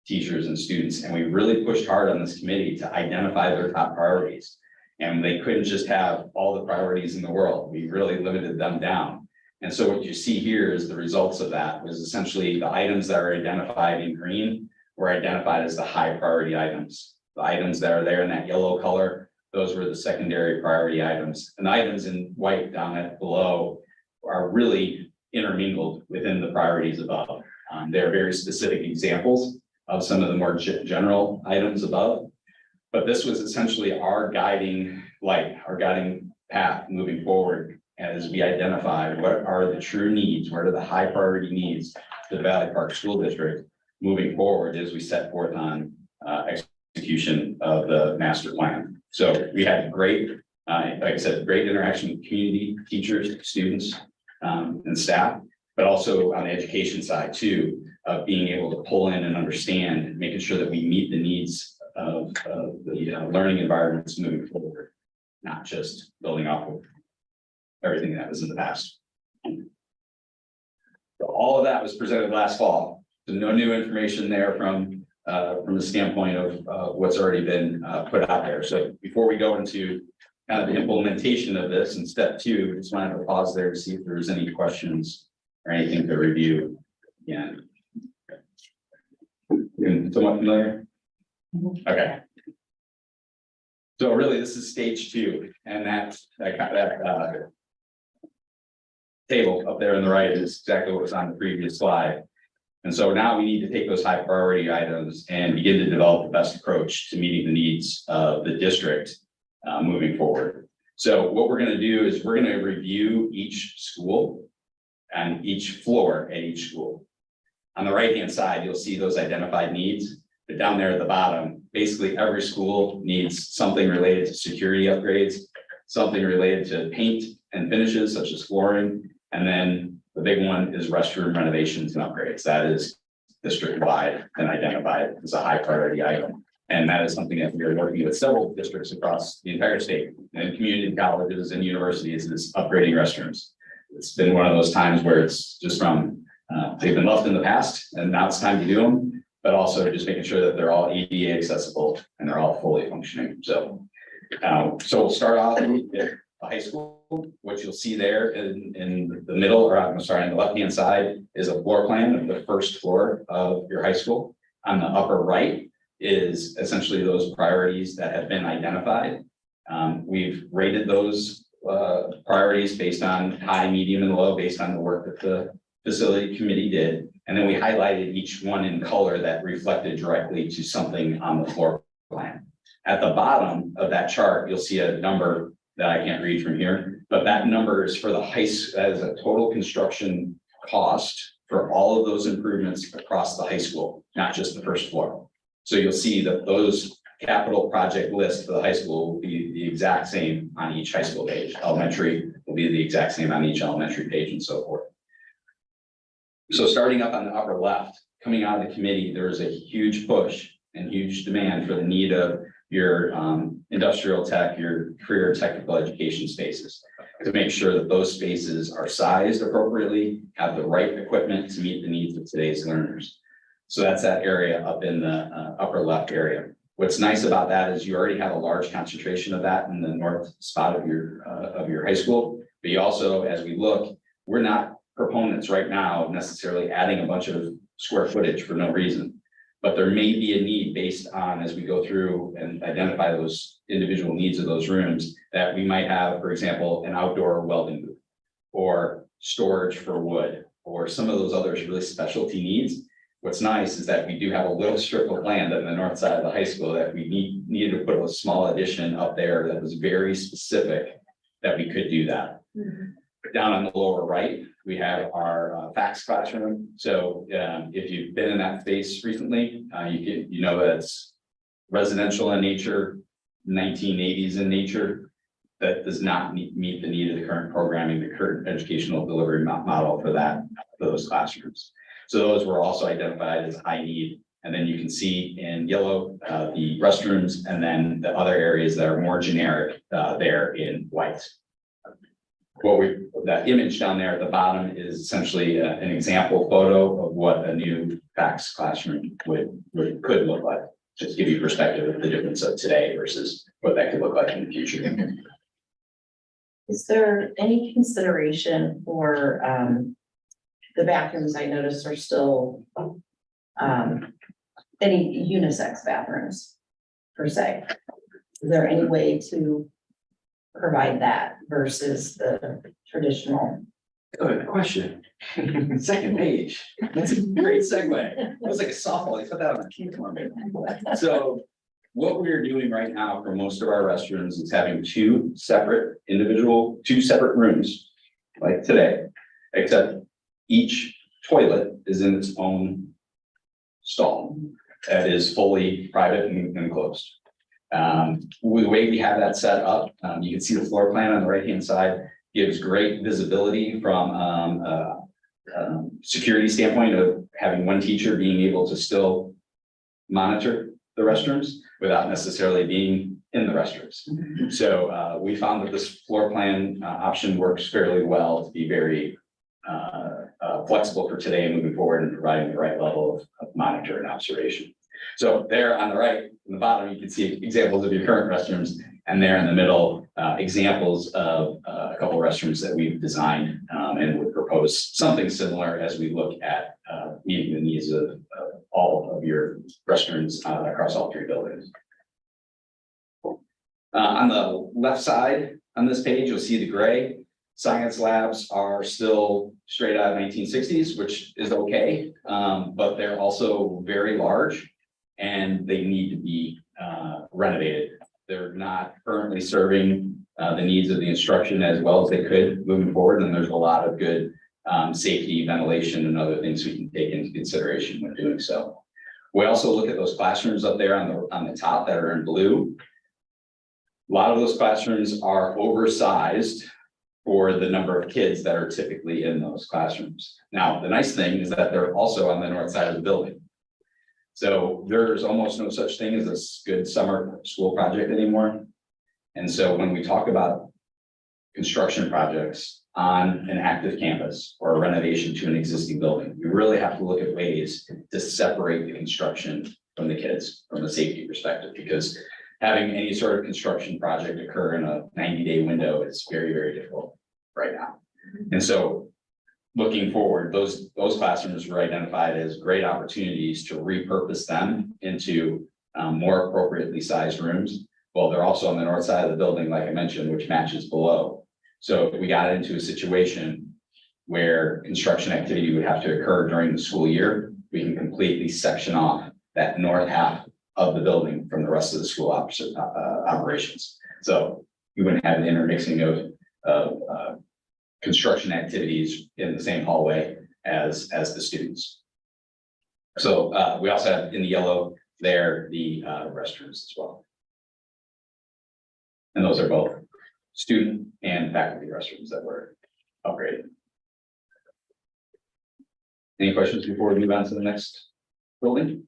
teachers and students, and we really pushed hard on this committee to identify their top priorities. And they couldn't just have all the priorities in the world. We really limited them down. And so what you see here is the results of that was essentially the items that are identified in green were identified as the high priority items. The items that are there in that yellow color, those were the secondary priority items. And the items in white down at below are really intermingled within the priorities above. They're very specific examples of some of the more general items above. But this was essentially our guiding light, our guiding path moving forward as we identify what are the true needs, what are the high priority needs to the Valley Park School District moving forward as we set forth on execution of the master plan. So we had great, like I said, great interaction with community, teachers, students, and staff. But also on the education side too, of being able to pull in and understand, making sure that we meet the needs of the learning environments moving forward. Not just building off of everything that was in the past. So all of that was presented last fall, so no new information there from the standpoint of what's already been put out there. So before we go into kind of the implementation of this in step 2, just wanted to pause there to see if there was any questions or anything to review. Yeah. Somewhat familiar? Okay. So really, this is stage 2, and that table up there on the right is exactly what was on the previous slide. And so now we need to take those high priority items and begin to develop the best approach to meeting the needs of the district moving forward. So what we're going to do is we're going to review each school and each floor at each school. On the right-hand side, you'll see those identified needs. But down there at the bottom, basically every school needs something related to security upgrades, something related to paint and finishes such as flooring. And then the big one is restroom renovations and upgrades. That is district-wide and identified as a high priority item. And that is something that we are working with several districts across the entire state and community colleges and universities is upgrading restrooms. It's been one of those times where it's just from, they've been left in the past and now it's time to do them, but also just making sure that they're all ADA accessible and they're all fully functioning. So we'll start off with the high school. What you'll see there in the middle, or I'm sorry, on the left-hand side is a floor plan of the first floor of your high school. On the upper right is essentially those priorities that have been identified. We've rated those priorities based on high, medium, and low, based on the work that the facility committee did. And then we highlighted each one in color that reflected directly to something on the floor plan. At the bottom of that chart, you'll see a number that I can't read from here, but that number is for the high school as a total construction cost for all of those improvements across the high school, not just the first floor. So you'll see that those capital project lists for the high school will be the exact same on each high school page. Elementary will be the exact same on each elementary page and so forth. So starting up on the upper left, coming out of the committee, there was a huge push and huge demand for the need of your industrial tech, your career technical education spaces, to make sure that those spaces are sized appropriately, have the right equipment to meet the needs of today's learners. So that's that area up in the upper left area. What's nice about that is you already have a large concentration of that in the north spot of your high school. But you also, as we look, we're not proponents right now of necessarily adding a bunch of square footage for no reason. But there may be a need based on, as we go through and identify those individual needs of those rooms, that we might have, for example, an outdoor welding booth or storage for wood or some of those other really specialty needs. What's nice is that we do have a little strip of land on the north side of the high school that we needed to put a small addition up there that was very specific that we could do that. Down on the lower right, we have our fax classroom. So if you've been in that space recently, you know that it's residential in nature, 1980s in nature. That does not meet the need of the current programming, the current educational delivery model for those classrooms. So those were also identified as high need. And then you can see in yellow the restrooms, and then the other areas that are more generic there in white. That image down there at the bottom is essentially an example photo of what a new fax classroom could look like. Just give you perspective of the difference of today versus what that could look like in the future. Is there any consideration for the bathrooms? I noticed are still any unisex bathrooms per se. Is there any way to provide that versus the traditional? Good question. Second page. That's a great segue. It was like a softball. You put that on the key for me. So what we're doing right now for most of our restrooms is having two separate rooms like today, except each toilet is in its own stall that is fully private and enclosed. The way we have that set up, you can see the floor plan on the right-hand side gives great visibility from security standpoint of having one teacher being able to still monitor the restrooms without necessarily being in the restrooms. So we found that this floor plan option works fairly well to be very flexible for today and moving forward and providing the right level of monitor and observation. So there on the right, in the bottom, you can see examples of your current restrooms, and there in the middle, examples of a couple of restrooms that we've designed and would propose something similar as we look at meeting the needs of all of your restrooms across all three buildings. On the left side on this page, you'll see the gray. Science labs are still straight out of 1960s, which is okay, but they're also very large and they need to be renovated. They're not currently serving the needs of the instruction as well as they could moving forward, and there's a lot of good safety, ventilation, and other things we can take into consideration when doing so. We also look at those classrooms up there on the top that are in blue. A lot of those classrooms are oversized for the number of kids that are typically in those classrooms. Now, the nice thing is that they're also on the north side of the building. So there's almost no such thing as a good summer school project anymore. And so when we talk about construction projects on an active campus or a renovation to an existing building, we really have to look at ways to separate the construction from the kids from a safety perspective, because having any sort of construction project occur in a 90-day window is very, very difficult right now. And so looking forward, those classrooms were identified as great opportunities to repurpose them into more appropriately sized rooms. Well, they're also on the north side of the building, like I mentioned, which matches below. So if we got into a situation where construction activity would have to occur during the school year, we can completely section off that north half of the building from the rest of the school operations. So you wouldn't have an intermixing of construction activities in the same hallway as the students. So we also have in the yellow there the restrooms as well. And those are both student and faculty restrooms that were upgraded. Any questions before we move on to the next building?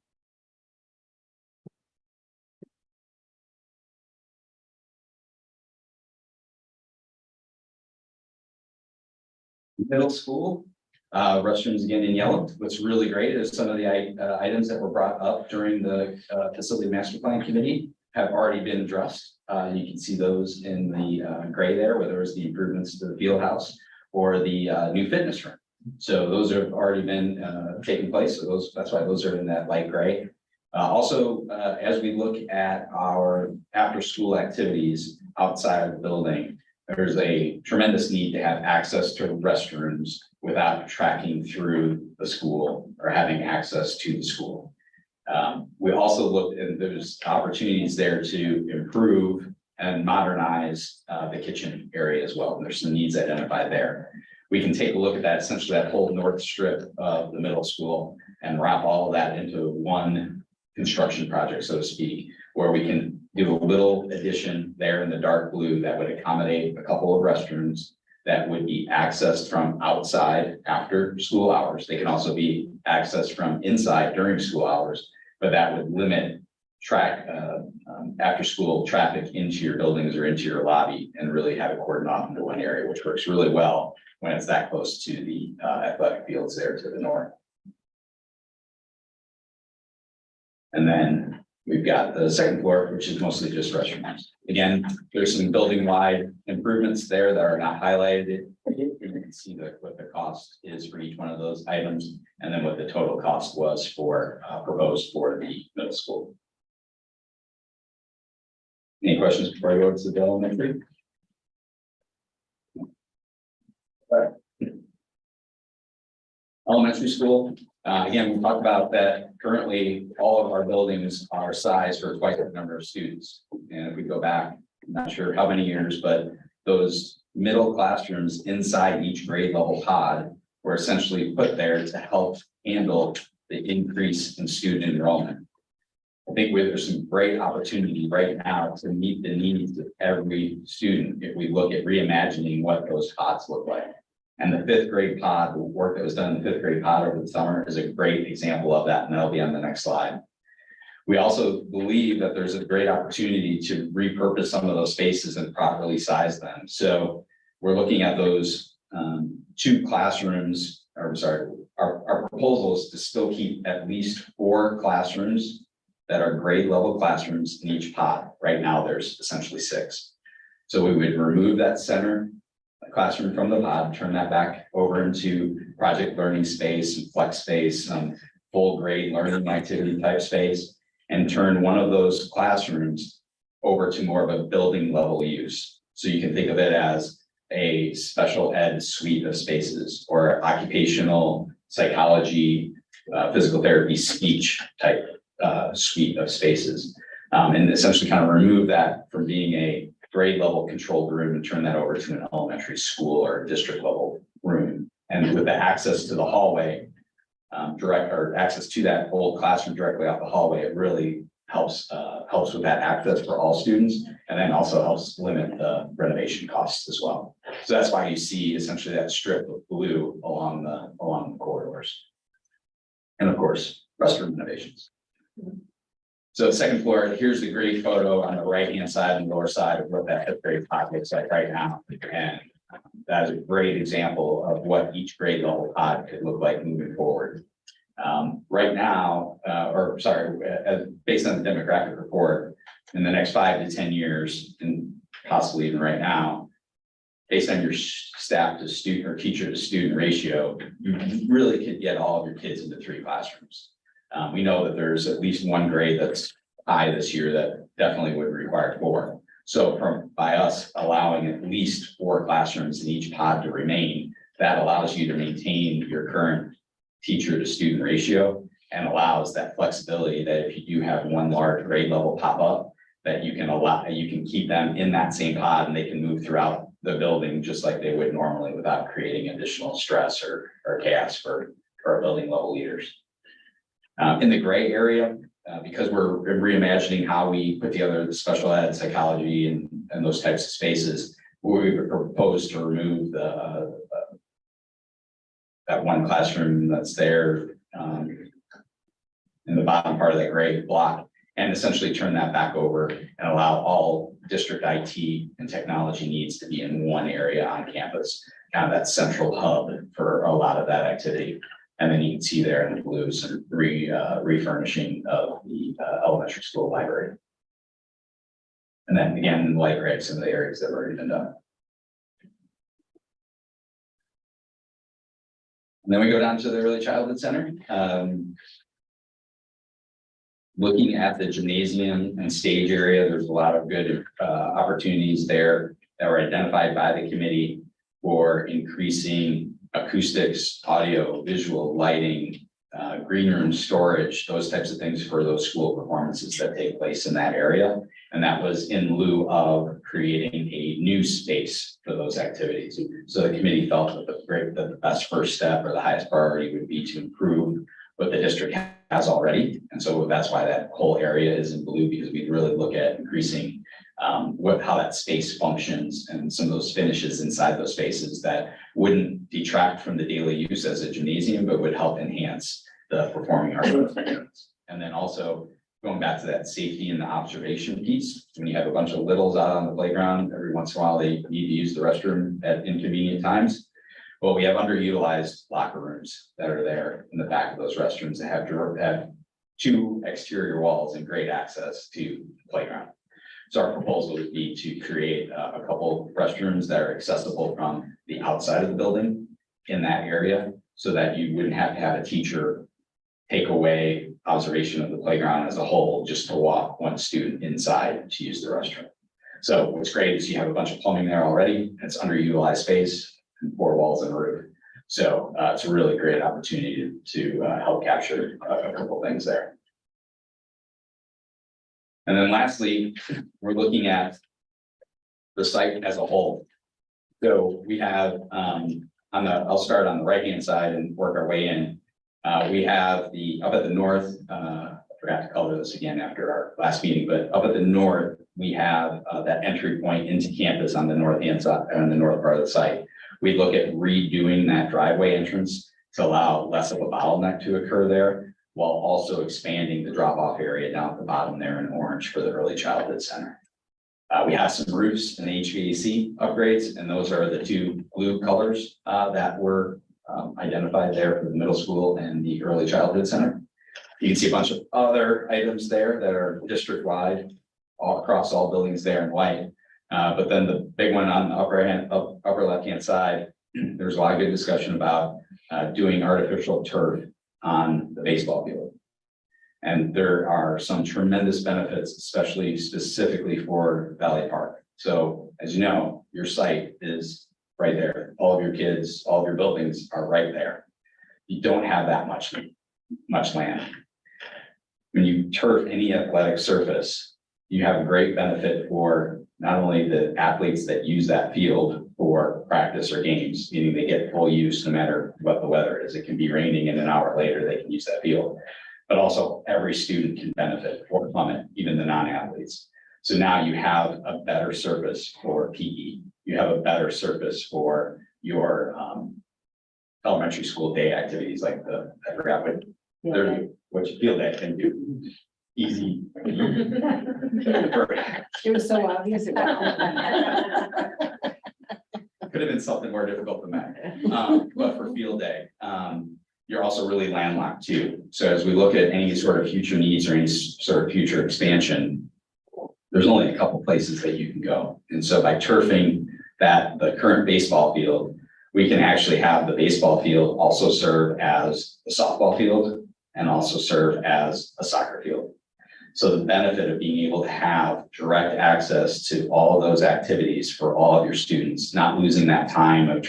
Middle school, restrooms again in yellow. What's really great is some of the items that were brought up during the facility master plan committee have already been addressed. You can see those in the gray there, where there was the improvements to the field house or the new fitness room. So those have already been taking place. So that's why those are in that light gray. Also, as we look at our after school activities outside of the building, there's a tremendous need to have access to restrooms without tracking through the school or having access to the school. We also looked at there's opportunities there to improve and modernize the kitchen area as well. There's some needs identified there. We can take a look at that, essentially that whole north strip of the middle school, and wrap all of that into one construction project, so to speak, where we can do a little addition there in the dark blue that would accommodate a couple of restrooms that would be accessed from outside after school hours. They can also be accessed from inside during school hours, but that would limit after school traffic into your buildings or into your lobby, and really have it cordoned off into one area, which works really well when it's that close to the athletic fields there to the north. And then we've got the second floor, which is mostly just restrooms. Again, there's some building-wide improvements there that are not highlighted. You can see what the cost is for each one of those items, and then what the total cost was for proposed for the middle school. Any questions before I go to the elementary? Elementary school, again, we talked about that currently all of our buildings are sized for twice the number of students. And if we go back, I'm not sure how many years, but those middle classrooms inside each grade level pod were essentially put there to help handle the increase in student enrollment. I think there's some great opportunity right now to meet the needs of every student if we look at reimagining what those pods look like. And the fifth grade pod, the work that was done in the fifth grade pod over the summer is a great example of that, and that'll be on the next slide. We also believe that there's a great opportunity to repurpose some of those spaces and properly size them. So we're looking at those 2 classrooms, or sorry, our proposal is to still keep at least 4 classrooms that are grade level classrooms in each pod. Right now, there's essentially 6. So we would remove that center classroom from the pod, turn that back over into project learning space and flex space, full grade learning activity type space, and turn one of those classrooms over to more of a building level use. So you can think of it as a special ed suite of spaces, or occupational psychology, physical therapy, speech type suite of spaces. And essentially kind of remove that from being a grade level controlled room and turn that over to an elementary school or district level room. And with the access to the hallway, access to that old classroom directly off the hallway, it really helps with that access for all students, and then also helps limit the renovation costs as well. So that's why you see essentially that strip of blue along the corridors. And of course, restroom renovations. So second floor, here's the grade photo on the right-hand side and lower side of what that fifth grade pod looks like right now. And that is a great example of what each grade level pod could look like moving forward. Right now, based on the demographic report, in the next 5 to 10 years, and possibly even right now, based on your staff to student or teacher to student ratio, you really could get all of your kids into 3 classrooms. We know that there's at least 1 grade that's high this year that definitely would require 4. So by us allowing at least 4 classrooms in each pod to remain, that allows you to maintain your current teacher to student ratio, and allows that flexibility that if you do have 1 large grade level pop up, that you can keep them in that same pod and they can move throughout the building just like they would normally without creating additional stress or chaos for our building level leaders. In the gray area, because we're reimagining how we put together the special ed, psychology, and those types of spaces, we would propose to remove that 1 classroom that's there in the bottom part of that gray block, and essentially turn that back over and allow all district IT and technology needs to be in 1 area on campus, kind of that central hub for a lot of that activity. And then you can see there in the blue some refurnishing of the elementary school library. And then again, in the light gray, some of the areas that have already been done. And then we go down to the early childhood center. Looking at the gymnasium and stage area, there's a lot of good opportunities there that were identified by the committee for increasing acoustics, audio, visual, lighting, green room storage, those types of things for those school performances that take place in that area. And that was in lieu of creating a new space for those activities. So the committee felt that the best first step or the highest priority would be to improve what the district has already. And so that's why that whole area is in blue, because we really look at increasing how that space functions and some of those finishes inside those spaces that wouldn't detract from the daily use as a gymnasium, but would help enhance the performing arts. And then also going back to that safety and the observation piece, when you have a bunch of littles out on the playground, every once in a while they need to use the restroom at inconvenient times. Well, we have underutilized locker rooms that are there in the back of those restrooms that have 2 exterior walls and great access to the playground. So our proposal would be to create a couple restrooms that are accessible from the outside of the building in that area, so that you wouldn't have to have a teacher take away observation of the playground as a whole just to walk 1 student inside to use the restroom. So what's great is you have a bunch of plumbing there already. It's underutilized space and 4 walls and a roof. So it's a really great opportunity to help capture a couple things there. And then lastly, we're looking the site as a whole. So we have I'll start on the right-hand side and work our way in. We have up at the north, I forgot to color this again after our last meeting, but up at the north, we have that entry point into campus on the north-hand side, on the north part of the site, we look at redoing that driveway entrance to allow less of a bottleneck to occur there, while also expanding the drop-off area down at the bottom there in orange for the early childhood center. We have some roofs and HVAC upgrades, and those are the two blue colors that were identified there for the middle school and the early childhood center. You can see a bunch of other items there that are district-wide, all across all buildings there in white. But then the big one on the upper left-hand side, there's a lot of good discussion about doing artificial turf on the baseball field. And there are some tremendous benefits, especially specifically for Valley Park. So as you know, your site is right there. All of your kids, all of your buildings are right there. You don't have that much land. When you turf any athletic surface, you have a great benefit for not only the athletes that use that field for practice or games, meaning they get full use no matter what the weather is. It can be raining and an hour later, they can use that field. But also every student can benefit from it, even the non-athletes. So now you have a better surface for PE. You have a better surface for your elementary school day activities like I forgot what field day can do. Easy. It was so obvious. Could have been something more difficult than that. But for field day, you're also really landlocked too. So as we look at any sort of future needs or any sort of future expansion, there's only a couple places that you can go. And so by turfing the current baseball field, we can actually have the baseball field also serve as a softball field and also serve as a soccer field. So the benefit of being able to have direct access to all of those activities for all of your students, not losing that time of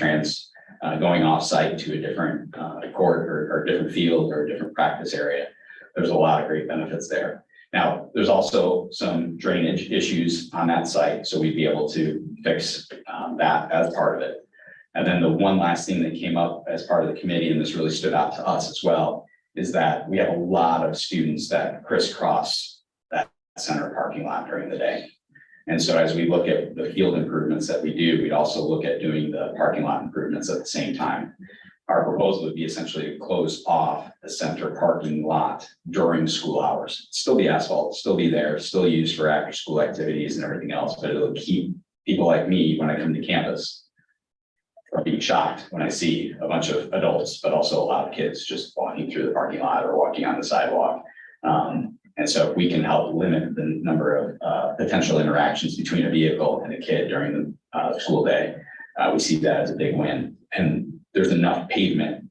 going off site to a different court or different field or a different practice area. There's a lot of great benefits there. Now, there's also some drainage issues on that site, so we'd be able to fix that as part of it. And then the one last thing that came up as part of the committee, and this really stood out to us as well, is that we have a lot of students that crisscross that center parking lot during the day. And so as we look at the field improvements that we do, we'd also look at doing the parking lot improvements at the same time. Our proposal would be essentially to close off the center parking lot during school hours. Still be asphalt, still be there, still used for after school activities and everything else, but it'll keep people like me when I come to campus from being shocked when I see a bunch of adults, but also a lot of kids just walking through the parking lot or walking on the sidewalk. And so if we can help limit the number of potential interactions between a vehicle and a kid during the school day, we see that as a big win. And there's enough pavement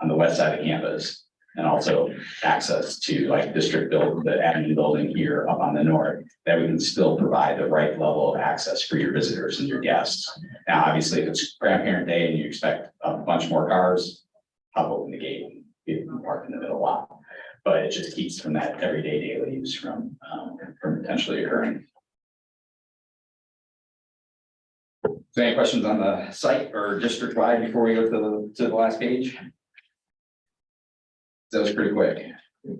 on the west side of campus and also access to like district build, the admin building here up on the north, that we can still provide the right level of access for your visitors and your guests. Now, obviously, if it's grandparent day and you expect a bunch more cars, hop open the gate and get them parked in the middle lot. But it just keeps from that everyday daily use from potentially occurring. So any questions on the site or district wide before we go to the last page? That was pretty quick.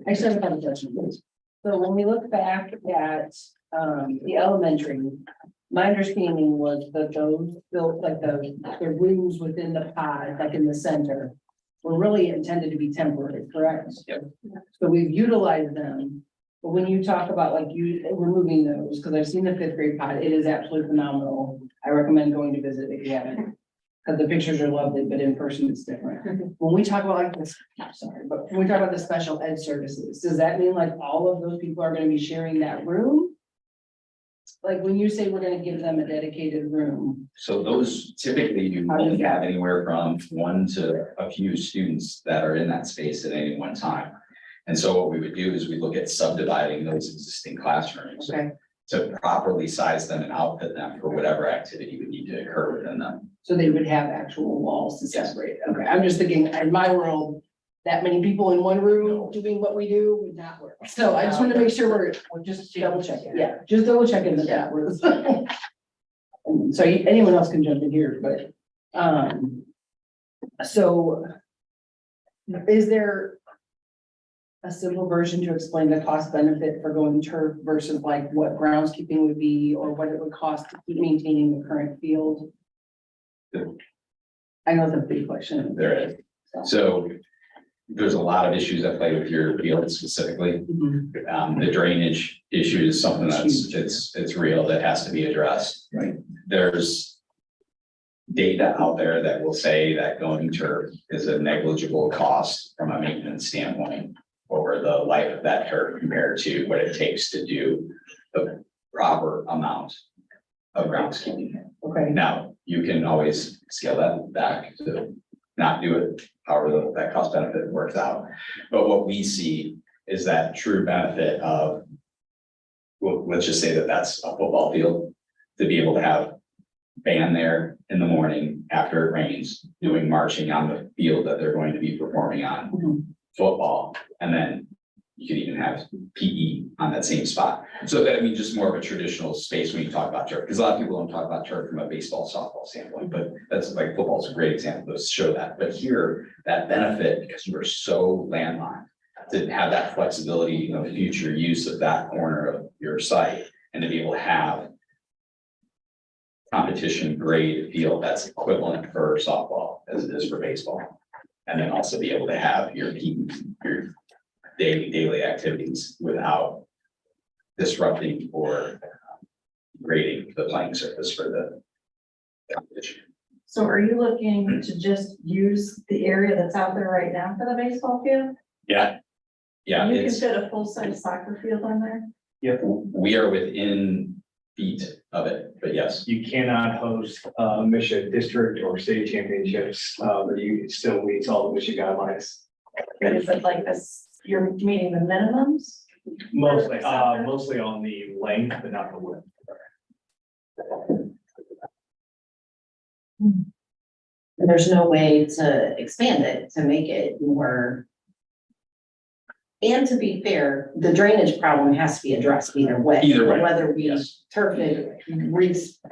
I just have a couple questions. So when we look back at the elementary, my understanding was that those built like the rooms within the pod, like in the center, were really intended to be temporary, correct? Yep. So we've utilized them. But when you talk about like you removing those, because I've seen the fifth grade pod, it is absolutely phenomenal. I recommend going to visit if you haven't. Because the pictures are lovely, but in person it's different. When we talk about like this, sorry, but when we talk about the special ed services, does that mean like all of those people are going to be sharing that room? Like when you say we're going to give them a dedicated room, So those typically you only have anywhere from 1 to a few students that are in that space at any one time. And so what we would do is we look at subdividing those existing classrooms okay? to properly size them and outfit them for whatever activity would need to occur within them. So they would have actual walls to Yes. separate. Okay, I'm just thinking, in my world, that many people in one room doing what we do would not work. So I just want to make sure we're just double checking. Yeah, just double checking that was. So anyone else can jump in here, but, so is there a simple version to explain the cost benefit for going turf versus like what groundskeeping would be or what it would cost to keep maintaining the current field? I know it's a big question. There is. So there's a lot of issues that play with your field specifically. Mhm. The drainage issue is something that's, it's real, that has to be addressed. Right. There's data out there that will say that going turf is a negligible cost from a maintenance standpoint over the life of that turf compared to what it takes to do the proper amount of groundskeeping. Okay, Now, you can always scale that back to not do it, however that cost benefit works out. But what we see is that true benefit of, well, let's just say that that's a football field, to be able to have band there in the morning after it rains, doing marching on the field that they're going to be performing on, Mhm. football, and then you could even have PE on that same spot. So that, I mean, just more of a traditional space when you talk about turf, because a lot of people don't talk about turf from a baseball, softball standpoint, but that's like football's a great example to show that. But here, that benefit, because you are so landlocked, to have that flexibility of future use of that corner of your site and to be able to have competition grade field that's equivalent for softball as it is for baseball. And then also be able to have your daily activities without disrupting or grading the playing surface for the competition. So are you looking to just use the area that's out there right now for the baseball field? Yeah. Yeah, You can it's, fit a full-size soccer field on there? we are within feet of it, but yes. You cannot host Michigan district or state championships, but you still meets all the Michigan guidelines. But is it like this, you're meeting the minimums? Mostly, Soccer? mostly on the length, but not the width. There's no way to expand it, to make it more. And to be fair, the drainage problem has to be addressed either way. Either way, Whether we yes. turf it,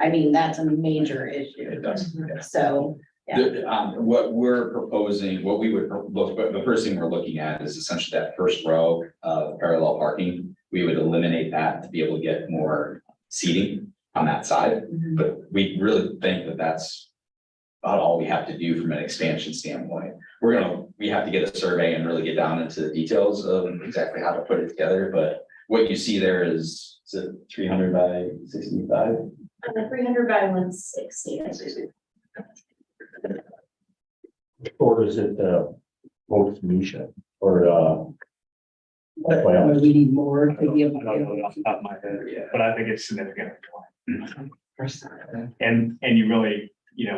I mean, that's a major issue. It does. So, What we're proposing, what we would look, but the first thing we're looking at is essentially that first row of parallel parking. We would eliminate that to be able to get more seating on that side, but we really think that that's about all we have to do from an expansion standpoint. We have to get a survey and really get down into the details of exactly how to put it together, but what you see there is it 300 by 65? 300 by 160. Or is it host Misha or but we need more to be able I don't know to. off the top of my head, but I think it's significant. And you really,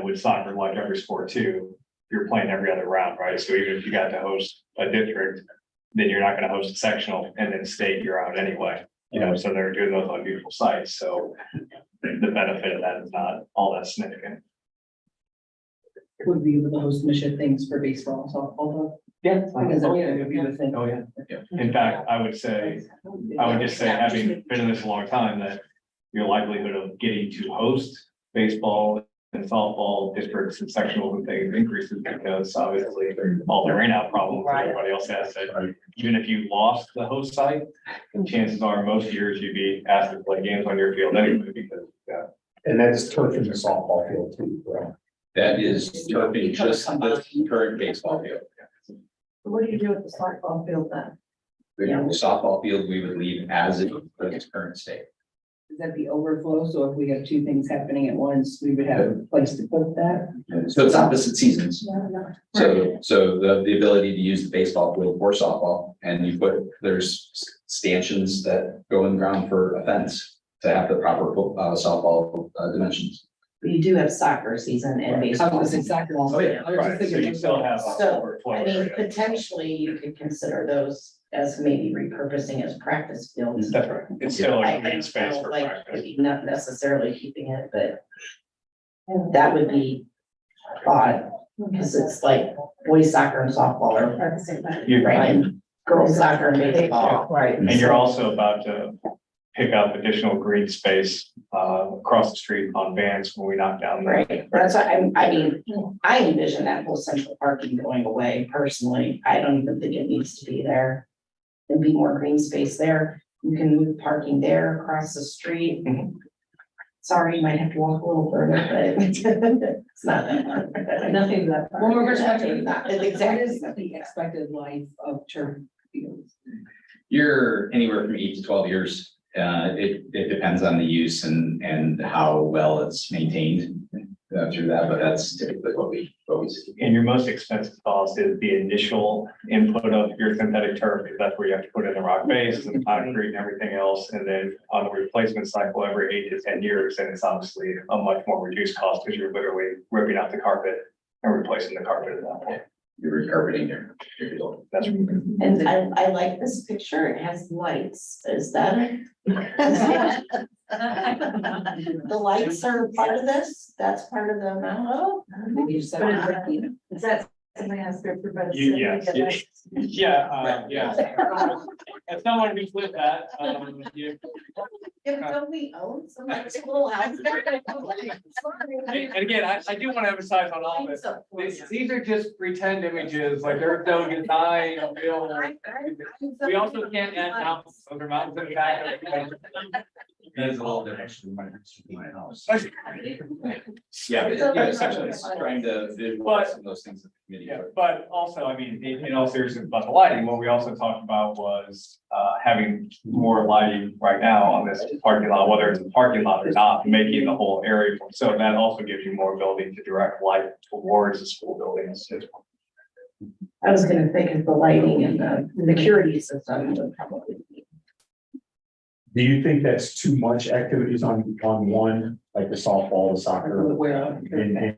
with soccer, like every sport too, you're playing every other round, right? So even if you got to host a district, then you're not gonna host a sectional and then state you're out anyway. So they're doing those on beautiful sites, so the benefit of that is not all that significant. Would be able to host mission things for baseball and softball. Though. Yeah. Because that would be the thing. Oh, yeah. In fact, I would just say, having been in this a long time, that your likelihood of getting to host baseball and softball districts and sectionals and things increases because obviously all the rain out problems that everybody else has. That even if you lost the host site, chances are most years you'd be asked to play games on your field anyway because, and that's turf in the softball field too, right? That is turfing just the current baseball field. What do you do with the softball field then? The softball field, we would leave as it for its current state. Is that the overflow? So if we have two things happening at once, we would have a place to put that? So it's opposite seasons. So the ability to use the baseball field for softball, and there's stanchions that go in the ground for a fence to have the proper softball dimensions. You do have soccer season and I baseball. was exactly. Oh, yeah. I was just right, so thinking. you still have. So, over I 12 mean, areas. potentially you could consider those as maybe repurposing as practice fields. That's right. It's still I a green space don't for like practice. maybe not necessarily keeping it, but that would be odd, because it's like boys soccer and softball are You're right, and girls soccer and baseball, right? And you're also about to pick up additional green space across the street on Vans when we knock down. Right, that's what I mean, I envision that whole central parking going away personally. I don't even think it needs to be there. And be more green space there. You can move parking there across the street. Sorry, you might have to walk a little further, but it's not that far. Nothing that. Well, we're expecting that, What exactly. is the expected life of turf fields? You're anywhere from 8 to 12 years. It depends on the use and how well it's maintained through that, but that's typically what we see. And your most expensive cost is the initial input of your synthetic turf, because that's where you have to put in the rock base and the concrete and everything else. And then on the replacement cycle, every 8 to 10 years, and it's obviously a much more reduced cost because you're literally ripping out the carpet and replacing the carpet at that point. You're recarpeting your field. That's And I like this picture. It has lights. Is that? The lights are part of this? That's part of the amount? Maybe you said. Is that something has to be provided? Yeah. If someone who's with that, Don't we own some like little house? and again, I do want to emphasize on all this. These are just pretend images, like there's no design, real. We also can't add mountains, those are mountains in the back. It's a little different from my house. Yeah, but essentially it's trying to visualize some of those things that the committee. Yeah, but also, I mean, in all seriousness about the lighting, what we also talked about was having more lighting right now on this parking lot, whether it's a parking lot or not, making the whole area. So that also gives you more ability to direct light towards the school buildings. I was gonna think of the lighting and the security system would probably be. Do you think that's too much activities on one, like the softball, the soccer? Where? And